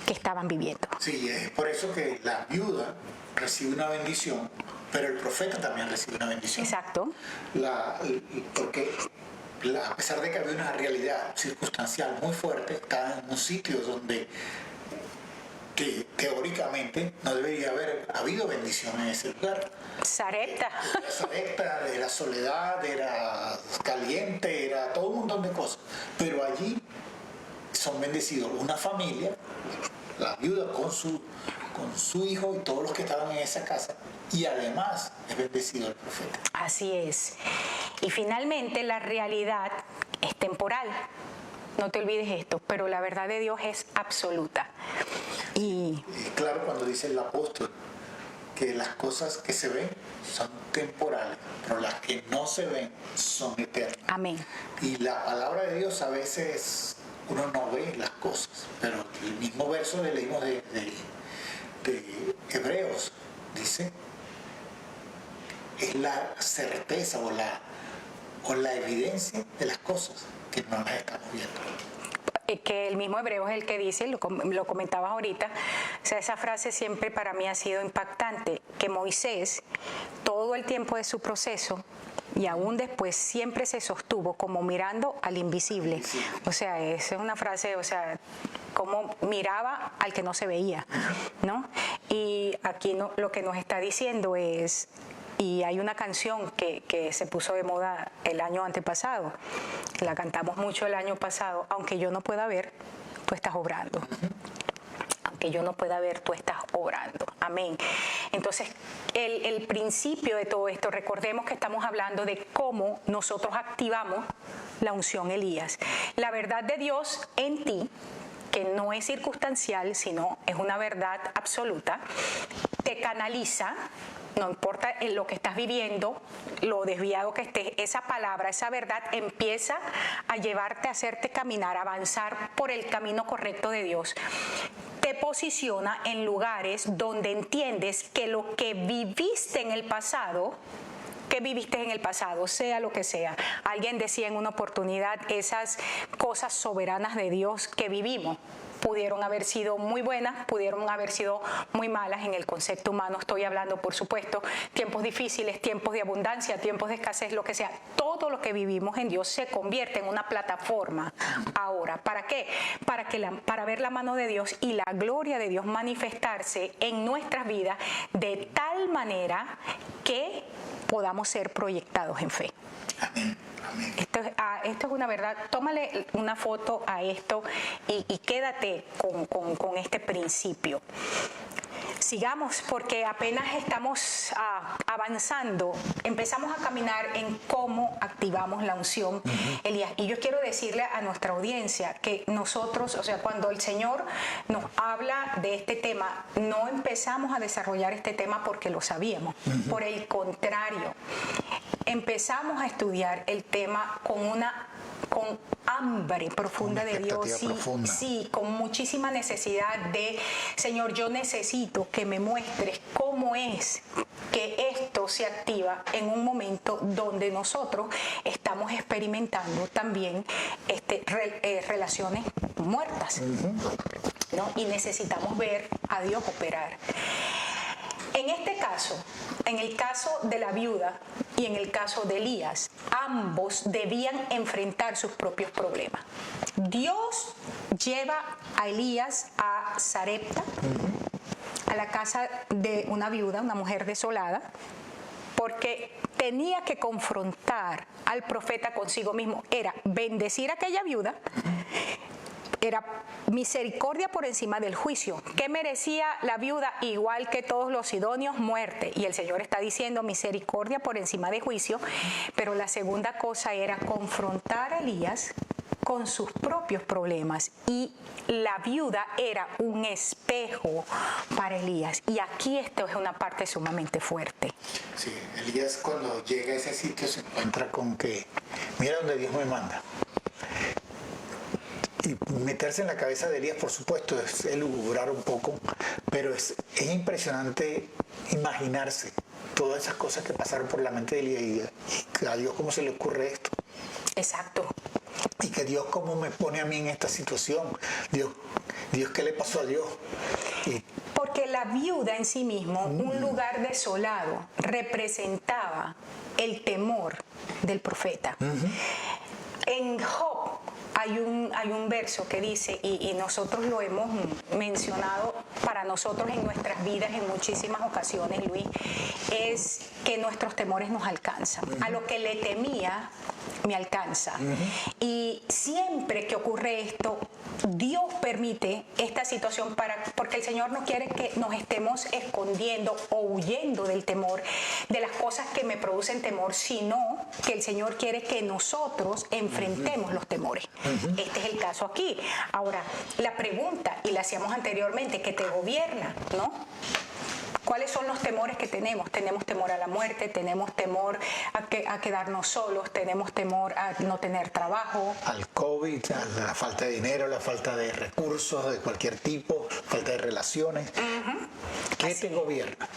que estaban viviendo. Sí, es por eso que la viuda recibe una bendición, pero el profeta también recibe una bendición. Exacto. Porque a pesar de que había una realidad circunstancial muy fuerte, estaba en un sitio donde teóricamente no debería haber habido bendición en ese lugar. Sarepta. Era soledad, era caliente, era todo un montón de cosas. Pero allí son bendecidos una familia, la viuda con su hijo y todos los que estaban en esa casa, y además es bendecido el profeta. Así es. Y finalmente la realidad es temporal. No te olvides esto, pero la verdad de Dios es absoluta. Y claro, cuando dice el apóstol que las cosas que se ven son temporales, pero las que no se ven son eternas. amén. Y la palabra de Dios a veces uno no ve las cosas, pero el mismo verso que leímos de Hebreos dice, es la certeza o la evidencia de las cosas que no las estamos viendo. Que el mismo Hebreo es el que dice, lo comentabas ahorita, o sea, esa frase siempre para mí ha sido impactante, que Moisés, todo el tiempo de su proceso, y aún después siempre se sostuvo como mirando al invisible. O sea, esa es una frase, o sea, como miraba al que no se veía, ¿no? Y aquí lo que nos está diciendo es, y hay una canción que se puso de moda el año antepasado, la cantamos mucho el año pasado, aunque yo no pueda ver, tú estás obrando. Aunque yo no pueda ver, tú estás obrando. Amén. Entonces, el principio de todo esto, recordemos que estamos hablando de cómo nosotros activamos la unción Elías. La verdad de Dios en ti, que no es circunstancial, sino es una verdad absoluta, te canaliza. No importa en lo que estás viviendo, lo desviado que estés, esa palabra, esa verdad empieza a llevarte, a hacerte caminar, a avanzar por el camino correcto de Dios. Te posiciona en lugares donde entiendes que lo que viviste en el pasado, sea lo que sea. Alguien decía en una oportunidad, esas cosas soberanas de Dios que vivimos pudieron haber sido muy buenas, pudieron haber sido muy malas en el concepto humano. Estoy hablando, por supuesto, tiempos difíciles, tiempos de abundancia, tiempos de escasez, lo que sea. Todo lo que vivimos en Dios se convierte en una plataforma ahora. ¿Para qué? Para ver la mano de Dios y la gloria de Dios manifestarse en nuestras vidas de tal manera que podamos ser proyectados en fe. Amén. Amén. Esto es una verdad. Tómale una foto a esto y quédate con este principio. Sigamos, porque apenas estamos avanzando, empezamos a caminar en cómo activamos la unción Elías. Y yo quiero decirle a nuestra audiencia que nosotros, o sea, cuando el Señor nos habla de este tema, no empezamos a desarrollar este tema porque lo sabíamos. Por el contrario, empezamos a estudiar el tema con hambre profunda de Dios, sí, con muchísima necesidad de, Señor, yo necesito que me muestres cómo es que esto se activa en un momento donde nosotros estamos experimentando también relaciones muertas. ¿no? Y necesitamos ver a Dios operar. En este caso, en el caso de la viuda y en el caso de Elías, ambos debían enfrentar sus propios problemas. Dios lleva a Elías a Sarepta, a la casa de una viuda, una mujer desolada, porque tenía que confrontar al profeta consigo mismo. Era bendecir a aquella viuda, era misericordia por encima del juicio. ¿Qué merecía la viuda? Igual que todos los sidonios, muerte. Y el Señor está diciendo misericordia por encima de juicio. Pero la segunda cosa era confrontar a Elías con sus propios problemas. Y la viuda era un espejo para Elías. Y aquí esto es una parte sumamente fuerte. Sí, Elías cuando llega a ese sitio se encuentra con que, mira donde Dios me manda. Y meterse en la cabeza de Elías, por supuesto, es elucubrar un poco, pero es impresionante imaginarse todas esas cosas que pasaron por la mente de Elías y a Dios cómo se le ocurre esto. Exacto. Y que Dios cómo me pone a mí en esta situación. Dios ¿qué le pasó a Dios? Porque la viuda en sí mismo, un lugar desolado, representaba el temor del profeta. En Job hay un verso que dice, y nosotros lo hemos mencionado para nosotros en nuestras vidas en muchísimas ocasiones, Luis, es que nuestros temores nos alcanzan. A lo que le temía, me alcanza. Y siempre que ocurre esto, Dios permite esta situación porque el Señor no quiere que nos estemos escondiendo o huyendo del temor, de las cosas que me producen temor, sino que el Señor quiere que nosotros enfrentemos los temores. Este es el caso aquí. Ahora, la pregunta, y la hacíamos anteriormente, que te gobierna, ¿no? ¿Cuáles son los temores que tenemos? Tenemos temor a la muerte, tenemos temor a quedarnos solos, tenemos temor a no tener trabajo. Al COVID, a la falta de dinero, la falta de recursos de cualquier tipo, falta de relaciones. ¿Qué te gobierna?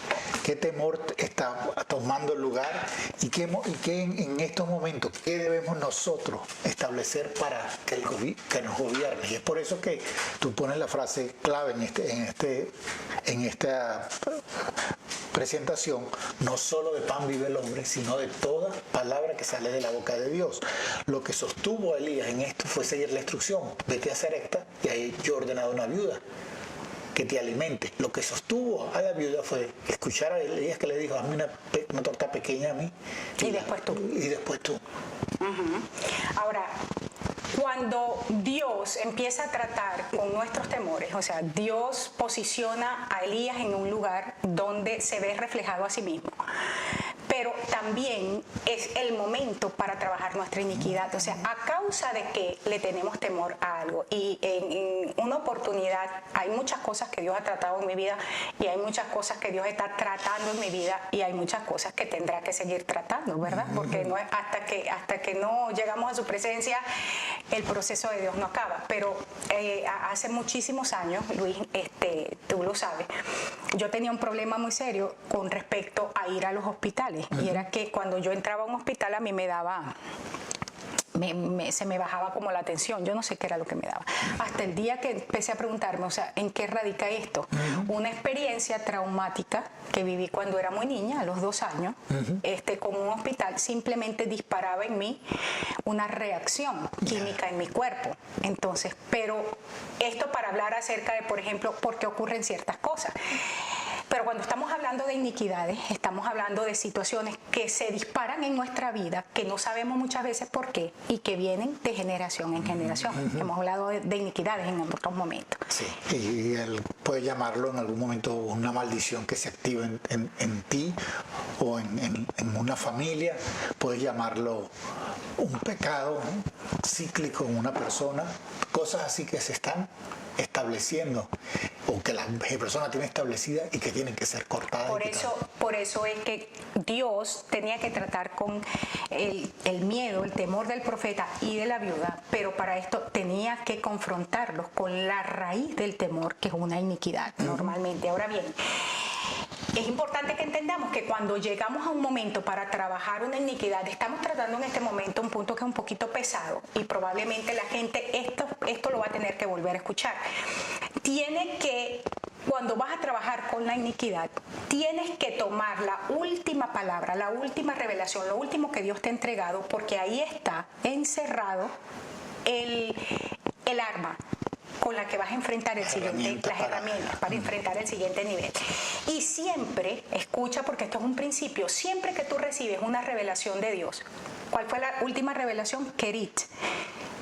¿Qué temor está tomando lugar? ¿Y qué en estos momentos, qué debemos nosotros establecer para que nos gobierne? Y es por eso que tú pones la frase clave en esta presentación: no solo de pan vive el hombre, sino de toda palabra que sale de la boca de Dios. Lo que sostuvo a Elías en esto fue seguir la instrucción: vete a Sarepta y ahí yo he ordenado una viuda que te alimente. Lo que sostuvo a la viuda fue escuchar a Elías, que le dijo: hazme una torta pequeña a mí y después tú. Y después tú. Ahora, cuando Dios empieza a tratar con nuestros temores, o sea, Dios posiciona a Elías en un lugar donde se ve reflejado a sí mismo. Pero también es el momento para trabajar nuestra iniquidad. O sea, a causa de que le tenemos temor a algo. Y en una oportunidad, hay muchas cosas que Dios ha tratado en mi vida y hay muchas cosas que Dios está tratando en mi vida y hay muchas cosas que tendrá que seguir tratando, ¿verdad? Porque no es hasta que no llegamos a su presencia, el proceso de Dios no acaba. Pero hace muchísimos años, Luis, tú lo sabes, yo tenía un problema muy serio con respecto a ir a los hospitales. Y era que cuando yo entraba a un hospital a mí me daba, se me bajaba como la tensión, yo no sé qué era lo que me daba. Hasta el día que empecé a preguntarme, o sea, ¿en qué radica esto? Una experiencia traumática que viví cuando era muy niña, a los 2 años, con un hospital, simplemente disparaba en mí una reacción química en mi cuerpo. Entonces, pero esto para hablar acerca de, por ejemplo, por qué ocurren ciertas cosas. Pero cuando estamos hablando de iniquidades, estamos hablando de situaciones que se disparan en nuestra vida, que no sabemos muchas veces por qué y que vienen de generación en generación. Hemos hablado de iniquidades en otros momentos. Sí, y él puede llamarlo en algún momento una maldición que se activa en ti o en una familia, puede llamarlo un pecado cíclico en una persona, cosas así que se están estableciendo o que la persona tiene establecida y que tienen que ser cortadas. Por eso es que Dios tenía que tratar con el miedo, el temor del profeta y de la viuda, pero para esto tenía que confrontarlos con la raíz del temor, que es una iniquidad normalmente. Ahora bien, es importante que entendamos que cuando llegamos a un momento para trabajar una iniquidad, estamos tratando en este momento un punto que es un poquito pesado y probablemente la gente esto lo va a tener que volver a escuchar. Cuando vas a trabajar con la iniquidad, tienes que tomar la última palabra, la última revelación, lo último que Dios te ha entregado, porque ahí está encerrado el arma con la que vas a enfrentar las herramientas para enfrentar el siguiente nivel. Y siempre, escucha porque esto es un principio, siempre que tú recibes una revelación de Dios, ¿cuál fue la última revelación? Kerit.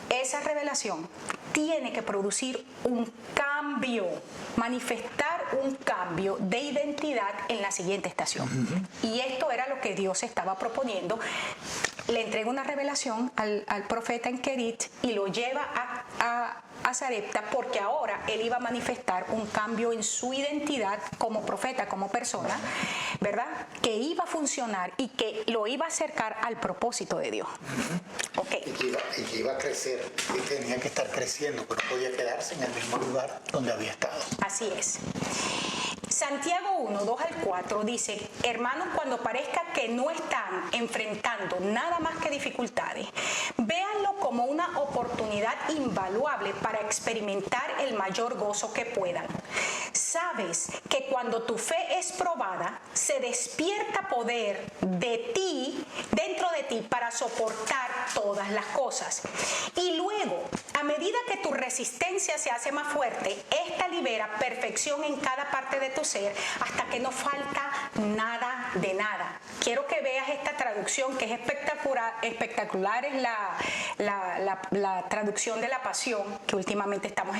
Esa revelación tiene que producir un cambio, manifestar un cambio de identidad en la siguiente estación. Y esto era lo que Dios estaba proponiendo. Le entrega una revelación al profeta en Kerit y lo lleva a Sarepta, porque ahora él iba a manifestar un cambio en su identidad como profeta, como persona, ¿verdad? Que iba a funcionar y que lo iba a acercar al propósito de Dios. Okay. Y que iba a crecer, y tenía que estar creciendo, pero no podía quedarse en el mismo lugar donde había estado. Así es. Santiago 1, 2 al 4 dice: hermanos, cuando parezca que no están enfrentando nada más que dificultades, véanlo como una oportunidad invaluable para experimentar el mayor gozo que puedan. Sabes que cuando tu fe es probada, se despierta poder dentro de ti para soportar todas las cosas. Y luego, a medida que tu resistencia se hace más fuerte, esta libera perfección en cada parte de tu ser hasta que no falta nada de nada. Quiero que veas esta traducción que es espectacular, es la traducción de la Pasión que últimamente estamos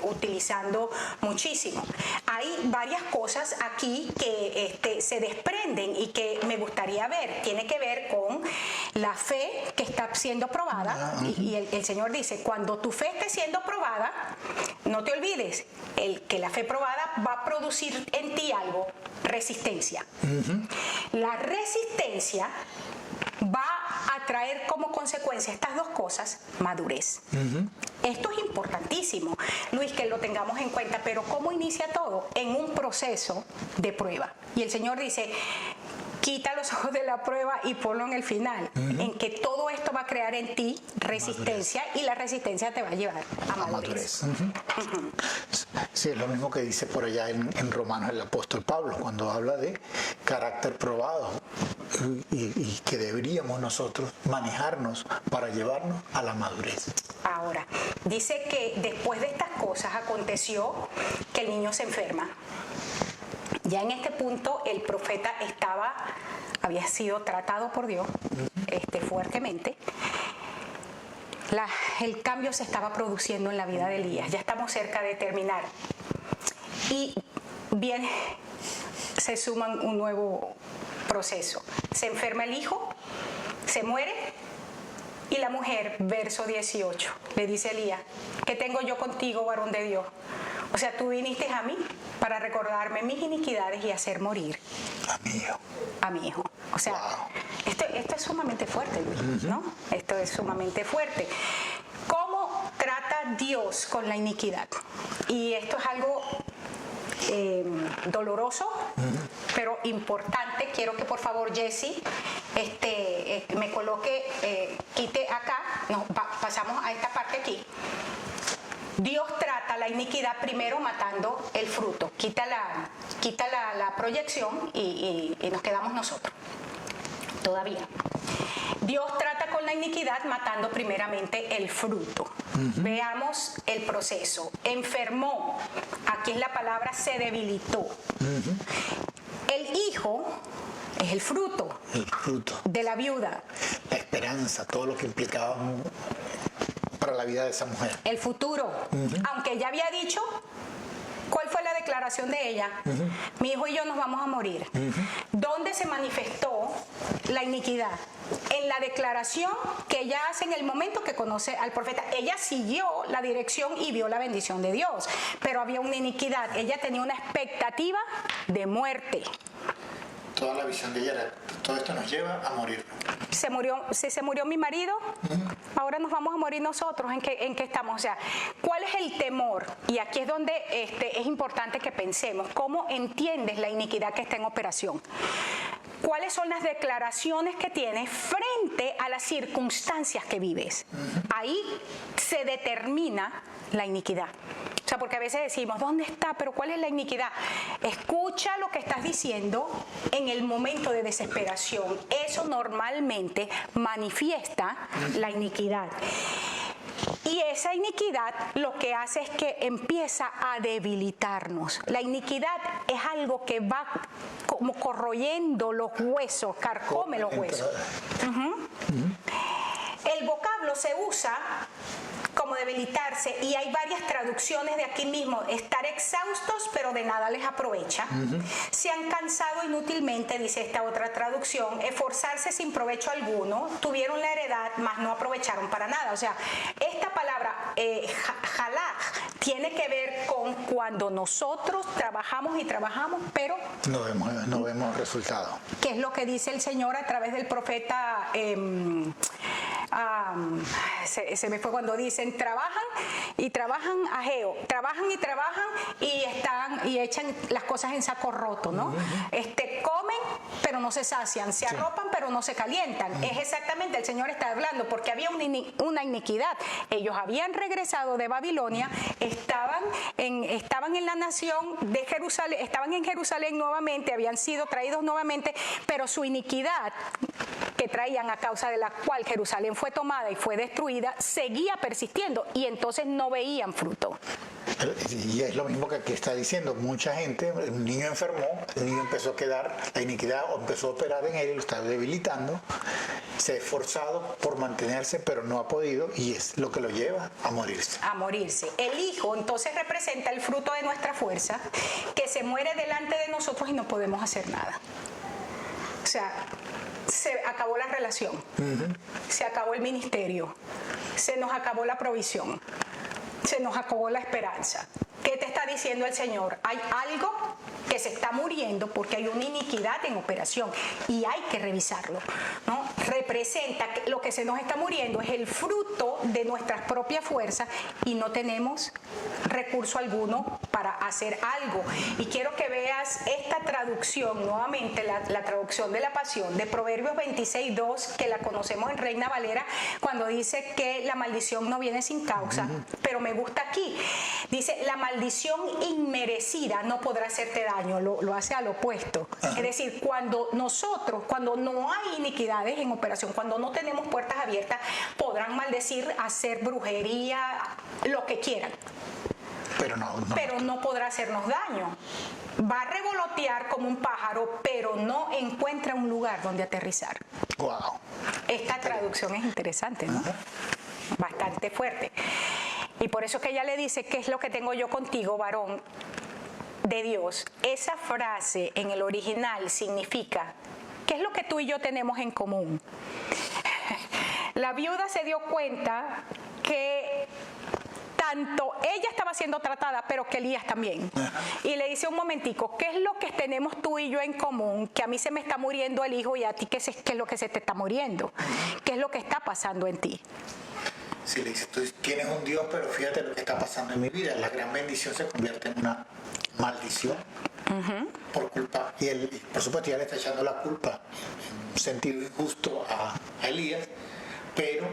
utilizando muchísimo. Hay varias cosas aquí que se desprenden y que me gustaría ver. Tiene que ver con la fe que está siendo probada y el Señor dice: cuando tu fe esté siendo probada, no te olvides que la fe probada va a producir en ti algo, resistencia. La resistencia va a traer como consecuencia estas dos cosas, madurez. Esto es importantísimo, Luis, que lo tengamos en cuenta, pero ¿cómo inicia todo? En un proceso de prueba. Y el Señor dice: quita los ojos de la prueba y ponlo en el final, en que todo esto va a crear en ti resistencia, y la resistencia te va a llevar a madurez. Sí, es lo mismo que dice por allá en Romanos el apóstol Pablo, cuando habla de carácter probado y que deberíamos nosotros manejarnos para llevarnos a la madurez. Ahora, dice que después de estas cosas aconteció que el niño se enferma. Ya en este punto el profeta había sido tratado por Dios fuertemente. El cambio se estaba produciendo en la vida de Elías. Ya estamos cerca de terminar. Y se suma un nuevo proceso. Se enferma el hijo, se muere, y la mujer, verso 18, le dice a Elías: ¿qué tengo yo contigo, varón de Dios? O sea, tú viniste a mí para recordarme mis iniquidades y hacer morir a mi hijo. O sea, wow. Esto es sumamente fuerte, Luis, ¿no? Esto es sumamente fuerte. ¿Cómo trata Dios con la iniquidad? Y esto es algo doloroso, pero importante. Quiero que por favor Jessy me coloque, quite acá, pasamos a esta parte aquí. Dios trata la iniquidad primero matando el fruto. Quita la proyección y nos quedamos nosotros. Todavía. Dios trata con la iniquidad matando primeramente el fruto. Veamos el proceso. Enfermó. Aquí es la palabra: se debilitó. El hijo es el fruto. El fruto. De la viuda. La esperanza, todo lo que implicaba para la vida de esa mujer. El futuro. Aunque ella había dicho, ¿cuál fue la declaración de ella? Mi hijo y yo nos vamos a morir. ¿Dónde se manifestó la iniquidad? En la declaración que ella hace en el momento que conoce al profeta. Ella siguió la dirección y vio la bendición de Dios, pero había una iniquidad. Ella tenía una expectativa de muerte. Toda la visión de ella era todo esto nos lleva a morir. Si se murió mi marido, ahora nos vamos a morir nosotros. ¿En qué estamos? O sea, ¿cuál es el temor? Y aquí es donde es importante que pensemos. ¿Cómo entiendes la iniquidad que está en operación? ¿Cuáles son las declaraciones que tienes frente a las circunstancias que vives? Ahí se determina la iniquidad. O sea, porque a veces decimos, ¿dónde está? Pero ¿cuál es la iniquidad? Escucha lo que estás diciendo en el momento de desesperación. Eso normalmente manifiesta la iniquidad. Y esa iniquidad lo que hace es que empieza a debilitarnos. La iniquidad es algo que va como corroyendo los huesos, carcome los huesos. El vocablo se usa como debilitarse y hay varias traducciones de aquí mismo: estar exhaustos pero de nada les aprovecha, se han cansado inútilmente, dice esta otra traducción, esforzarse sin provecho alguno, tuvieron la heredad mas no aprovecharon para nada. O sea, esta palabra jalaj tiene que ver con cuando nosotros trabajamos y trabajamos pero no vemos resultado. ¿Qué es lo que dice el Señor a través del profeta? Se me fue cuando dicen trabajan y trabajan ajeo, trabajan y echan las cosas en saco roto, ¿no? Comen pero no se sacian, se arropan pero no se calientan. Es exactamente, el Señor está hablando porque había una iniquidad. Ellos habían regresado de Babilonia, estaban en la nación de Jerusalén, estaban en Jerusalén nuevamente, habían sido traídos nuevamente, pero su iniquidad que traían, a causa de la cual Jerusalén fue tomada y fue destruida, seguía persistiendo y entonces no veían fruto. Y es lo mismo que aquí está diciendo, mucha gente, el niño enfermó, el niño empezó a quedar, la iniquidad empezó a operar en él, lo está debilitando, se ha esforzado por mantenerse pero no ha podido y es lo que lo lleva a morirse. A morirse. El hijo entonces representa el fruto de nuestra fuerza que se muere delante de nosotros y no podemos hacer nada. O sea, se acabó la relación, se acabó el ministerio, se nos acabó la provisión, se nos acabó la esperanza. ¿Qué te está diciendo el Señor? Hay algo que se está muriendo porque hay una iniquidad en operación y hay que revisarlo, ¿no? Representa que lo que se nos está muriendo es el fruto de nuestras propias fuerzas y no tenemos recurso alguno para hacer algo. Y quiero que veas esta traducción nuevamente, la traducción de la Pasión de Proverbios 26:2, que la conocemos en Reina Valera, cuando dice que la maldición no viene sin causa, pero me gusta aquí. Dice, la maldición inmerecida no podrá hacerte daño, lo hace al opuesto. Es decir, cuando no hay iniquidades en operación, cuando no tenemos puertas abiertas, podrán maldecir, hacer brujería, lo que quieran. Pero no podrá hacernos daño. Va a revolotear como un pájaro, pero no encuentra un lugar donde aterrizar. Wow. Esta traducción es interesante, ¿no? Bastante fuerte. Y por eso que ella le dice, ¿qué es lo que tengo yo contigo, varón de Dios? Esa frase en el original significa, ¿qué es lo que tú y yo tenemos en común? La viuda se dio cuenta que tanto ella estaba siendo tratada, pero que Elías también. Y le dice, un momentico, ¿qué es lo que tenemos tú y yo en común? Que a mí se me está muriendo el hijo y a ti, ¿qué es lo que se te está muriendo? ¿Qué es lo que está pasando en ti? Si le dices, tú tienes un Dios, pero fíjate lo que está pasando en mi vida. La gran bendición se convierte en una maldición por culpa. Y él, por supuesto, ya le está echando la culpa en un sentido injusto a Elías, pero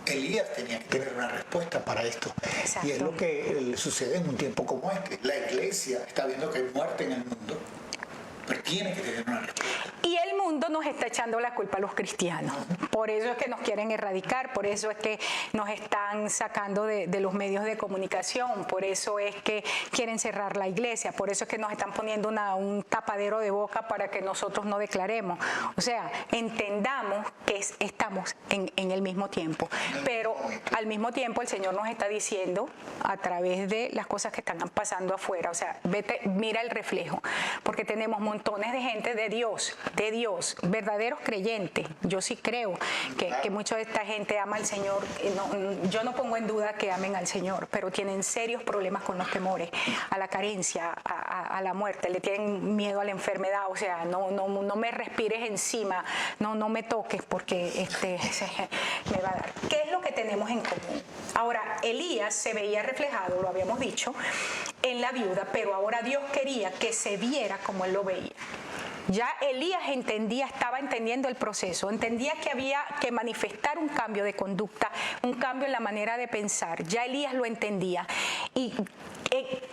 Elías tenía que tener una respuesta para esto. Exacto. Y es lo que le sucede en un tiempo como este. La iglesia está viendo que hay muerte en el mundo, pero tiene que tener una respuesta. Y el mundo nos está echando la culpa a los cristianos. Por eso es que nos quieren erradicar, por eso es que nos están sacando de los medios de comunicación, por eso es que quieren cerrar la iglesia, por eso es que nos están poniendo un tapadero de boca para que nosotros no declaremos. O sea, entendamos que estamos en el mismo tiempo, pero al mismo tiempo el Señor nos está diciendo a través de las cosas que están pasando afuera, o sea, vete, mira el reflejo, porque tenemos montones de gente de Dios de Dios, verdaderos creyentes, yo sí creo que mucha de esta gente ama al Señor. Yo no pongo en duda que amen al Señor, pero tienen serios problemas con los temores, a la carencia, a la muerte, le tienen miedo a la enfermedad. O sea, no me respires encima, no me toques porque me va a dar. ¿Qué es lo que tenemos en común? Ahora, Elías se veía reflejado, lo habíamos dicho, en la viuda, pero ahora Dios quería que se viera como él lo veía. Ya Elías estaba entendiendo el proceso, entendía que había que manifestar un cambio de conducta, un cambio en la manera de pensar. Ya Elías lo entendía. Y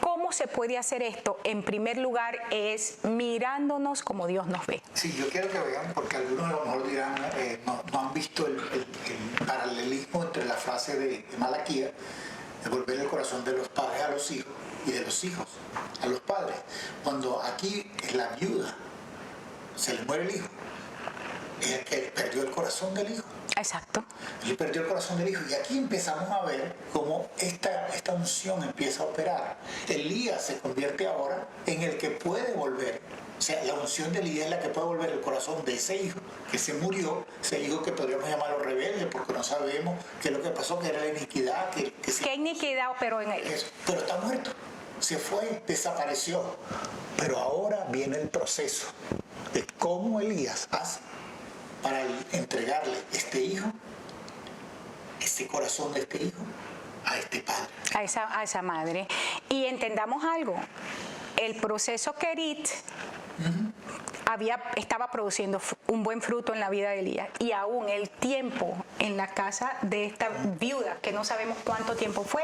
¿cómo se puede hacer esto? En primer lugar es mirándonos como Dios nos ve. Sí, yo quiero que vean, porque algunos a lo mejor dirán, no han visto el paralelismo entre la frase de Malaquías, de volver el corazón de los padres a los hijos y de los hijos a los padres. Cuando aquí es la viuda, se le muere el hijo, es el que perdió el corazón del hijo. Exacto. Él perdió el corazón del hijo. Y aquí empezamos a ver cómo esta unción empieza a operar. Elías se convierte ahora en el que puede volver. O sea, la unción de Elías es la que puede volver el corazón de ese hijo que se murió, ese hijo que podríamos llamarlo rebelde, porque no sabemos qué es lo que pasó, que era la iniquidad. ¿Qué iniquidad operó en él? Pero está muerto. Se fue, desapareció. Pero ahora viene el proceso de cómo Elías hace para entregarle este hijo, este corazón de este hijo, a este padre. A esa madre. Y entendamos algo, el proceso Kerit estaba produciendo un buen fruto en la vida de Elías, y aún el tiempo en la casa de esta viuda, que no sabemos cuánto tiempo fue,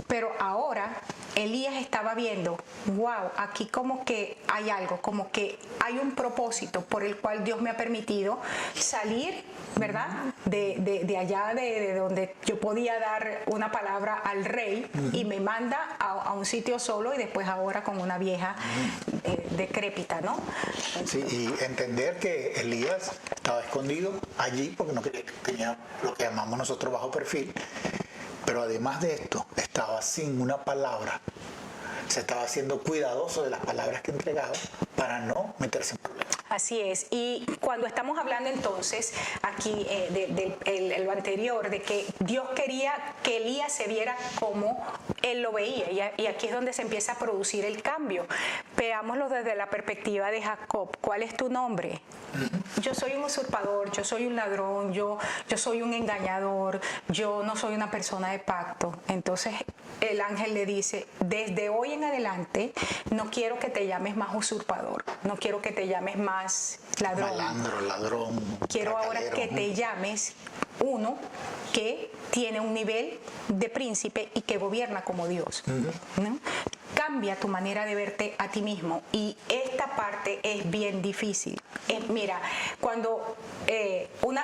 pero ahora Elías estaba viendo, wow, aquí como que hay algo, como que hay un propósito por el cual Dios me ha permitido salir, ¿verdad? De allá, de donde yo podía dar una palabra al rey, y me manda a un sitio solo, y después ahora con una vieja decrépita, ¿no? Sí, y entender que Elías estaba escondido allí porque no tenía lo que llamamos nosotros bajo perfil, pero además de esto estaba sin una palabra. Se estaba siendo cuidadoso de las palabras que entregaba para no meterse en problemas. Así es. Y cuando estamos hablando entonces aquí de lo anterior, de que Dios quería que Elías se viera como él lo veía, y aquí es donde se empieza a producir el cambio. Veámoslo desde la perspectiva de Jacob. ¿Cuál es tu nombre? Yo soy un usurpador, yo soy un ladrón, yo soy un engañador, yo no soy una persona de pacto. Entonces el ángel le dice, desde hoy en adelante no quiero que te llames más usurpador, no quiero que te llames más ladrón. Malandro, ladrón. Quiero ahora que te llames uno que tiene un nivel de príncipe y que gobierna como Dios. ¿No? Cambia tu manera de verte a ti mismo, y esta parte es bien difícil. Mira, cuando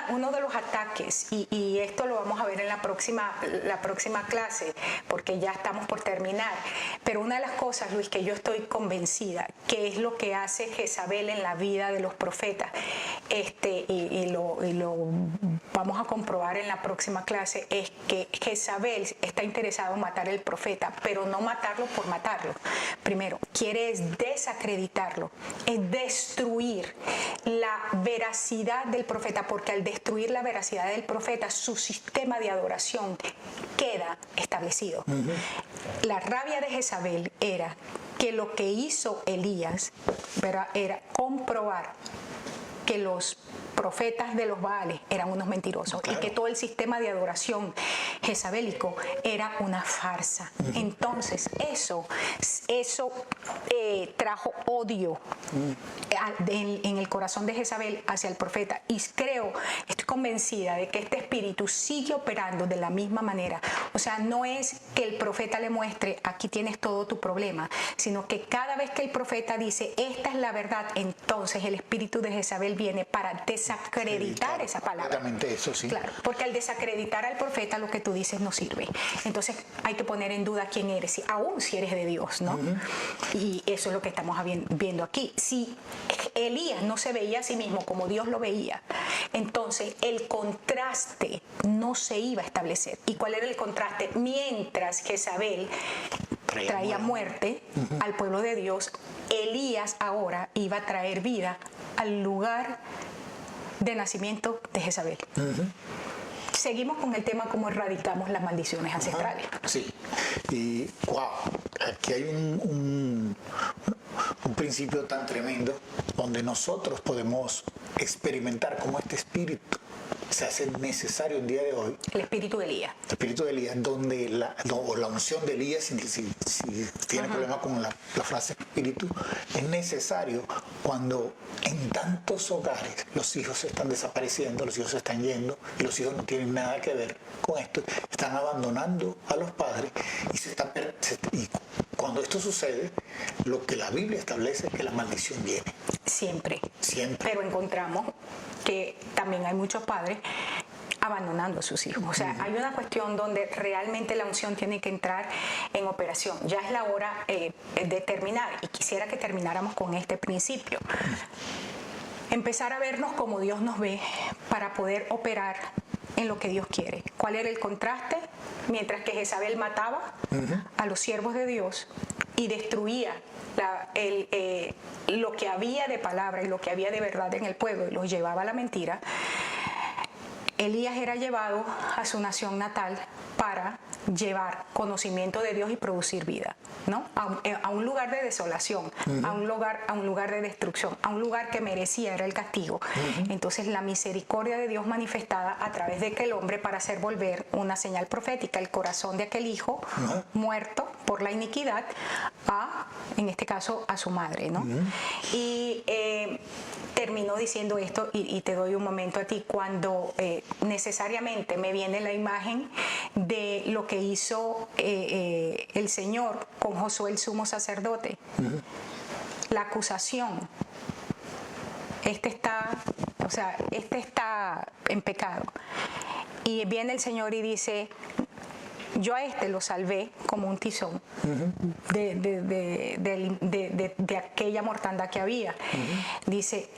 uno de los ataques, y esto lo vamos a ver en la próxima clase, porque ya estamos por terminar, pero una de las cosas, Luis, que yo estoy convencida que es lo que hace Jezabel en la vida de los profetas, y lo vamos a comprobar en la próxima clase, es que Jezabel está interesado en matar al profeta, pero no matarlo por matarlo. Primero, quiere desacreditarlo, es destruir la veracidad del profeta, porque al destruir la veracidad del profeta, su sistema de adoración queda establecido. La rabia de Jezabel era que lo que hizo Elías era comprobar que los profetas de los Baales eran unos mentirosos, claro, y que todo el sistema de adoración jezabélico era una farsa. Entonces eso trajo odio en el corazón de Jezabel hacia el profeta, y estoy convencida de que este espíritu sigue operando de la misma manera. O sea, no es que el profeta le muestre, aquí tienes todo tu problema, sino que cada vez que el profeta dice, esta es la verdad, entonces el espíritu de Jezabel viene para desacreditar esa palabra. Exactamente eso, sí. Claro, porque al desacreditar al profeta, lo que tú dices no sirve. Entonces hay que poner en duda quién eres, aún si eres de Dios, ¿no? Y eso es lo que estamos viendo aquí. Si Elías no se veía a sí mismo como Dios lo veía, entonces el contraste no se iba a establecer. ¿Y cuál era el contraste? Mientras Jezabel traía muerte al pueblo de Dios, Elías ahora iba a traer vida al lugar de nacimiento de Jezabel. Seguimos con el tema cómo erradicamos las maldiciones ancestrales. Sí, y wow, aquí hay un principio tan tremendo donde nosotros podemos experimentar cómo este espíritu se hace necesario el día de hoy. El espíritu de Elías. El espíritu de Elías, donde la unción de Elías, si tiene problema con la frase espíritu, es necesario cuando en tantos hogares los hijos se están desapareciendo, los hijos se están yendo y los hijos no tienen nada que ver con esto, están abandonando a los padres y cuando esto sucede, lo que la Biblia establece es que la maldición viene. Siempre. Siempre. Pero encontramos que también hay muchos padres abandonando a sus hijos. O sea, hay una cuestión donde realmente la unción tiene que entrar en operación. Ya es la hora de terminar y quisiera que termináramos con este principio. Empezar a vernos como Dios nos ve para poder operar en lo que Dios quiere. ¿Cuál era el contraste? Mientras que Jezabel mataba a los siervos de Dios y destruía lo que había de palabra y lo que había de verdad en el pueblo y los llevaba a la mentira, Elías era llevado a su nación natal para llevar conocimiento de Dios y producir vida, ¿no? A un lugar de desolación, a un lugar de destrucción, a un lugar que merecía, era el castigo. Entonces la misericordia de Dios manifestada a través de aquel hombre para hacer volver una señal profética, el corazón de aquel hijo muerto por la iniquidad en este caso, a su madre, ¿no? Y terminó diciendo esto, y te doy un momento a ti, cuando necesariamente me viene la imagen de lo que hizo el Señor con Josué el sumo sacerdote. La acusación. Este está en pecado. Y viene el Señor y dice: yo a este lo salvé como un tizón de aquella mortandad que había. Dice,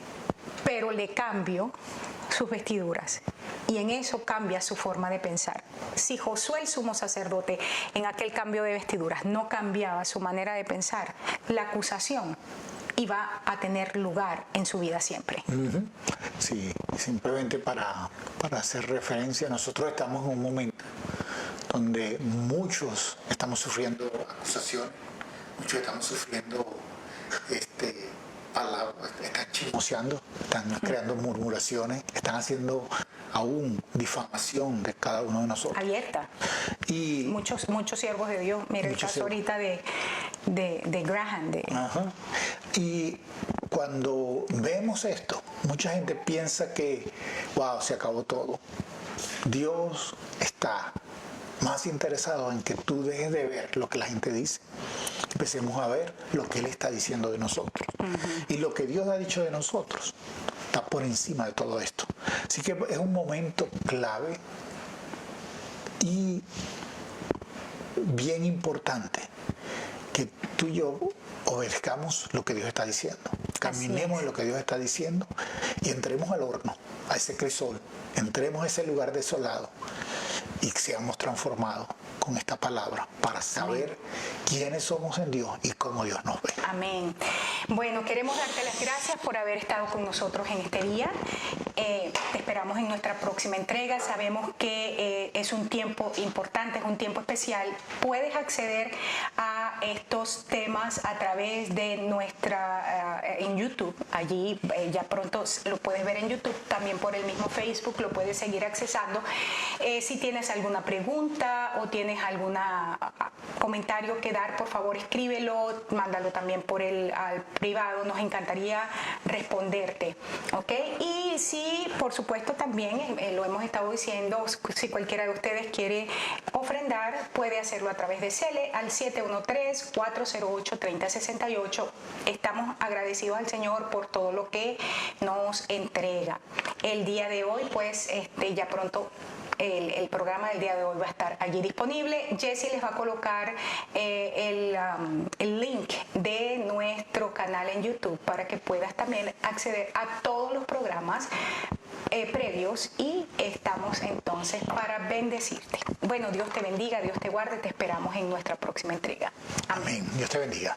pero le cambio sus vestiduras. Y en eso cambia su forma de pensar. Si Josué el sumo sacerdote en aquel cambio de vestiduras no cambiaba su manera de pensar, la acusación iba a tener lugar en su vida siempre. Sí, simplemente para hacer referencia, nosotros estamos en un momento donde muchos estamos sufriendo acusaciones, muchos estamos sufriendo palabras, están chismoseando, están creando murmuraciones, están haciendo aún difamación de cada uno de nosotros. Abierta. Y muchos siervos de Dios. Mira el caso ahorita de Graham. Y cuando vemos esto, mucha gente piensa que, wow, se acabó todo. Dios está más interesado en que tú dejes de ver lo que la gente dice. Empecemos a ver lo que Él está diciendo de nosotros. Y lo que Dios ha dicho de nosotros está por encima de todo esto. Así que es un momento clave y bien importante que tú y yo obedezcamos lo que Dios está diciendo. Caminemos en lo que Dios está diciendo y entremos al horno, a ese crisol, entremos a ese lugar desolado y seamos transformados con esta palabra para saber quiénes somos en Dios y cómo Dios nos ve. Amén. Bueno, queremos darte las gracias por haber estado con nosotros en este día. Te esperamos en nuestra próxima entrega. Sabemos que es un tiempo importante, es un tiempo especial. Puedes acceder a estos temas a través de en YouTube. Allí ya pronto lo puedes ver en YouTube, también por el mismo Facebook lo puedes seguir accesando. Si tienes alguna pregunta o tienes algún comentario que dar, por favor escríbelo, mándalo también al privado, nos encantaría responderte, ¿ok? Y si, por supuesto, también lo hemos estado diciendo, si cualquiera de ustedes quiere ofrendar, puede hacerlo a través de Cele al 713-408-3068. Estamos agradecidos al Señor por todo lo que nos entrega. El día de hoy, pues, ya pronto el programa del día de hoy va a estar allí disponible. Jessie les va a colocar el link de nuestro canal en YouTube para que puedas también acceder a todos los programas previos, y estamos entonces para bendecirte. Bueno, Dios te bendiga, Dios te guarde, te esperamos en nuestra próxima entrega. Amén. Dios te bendiga.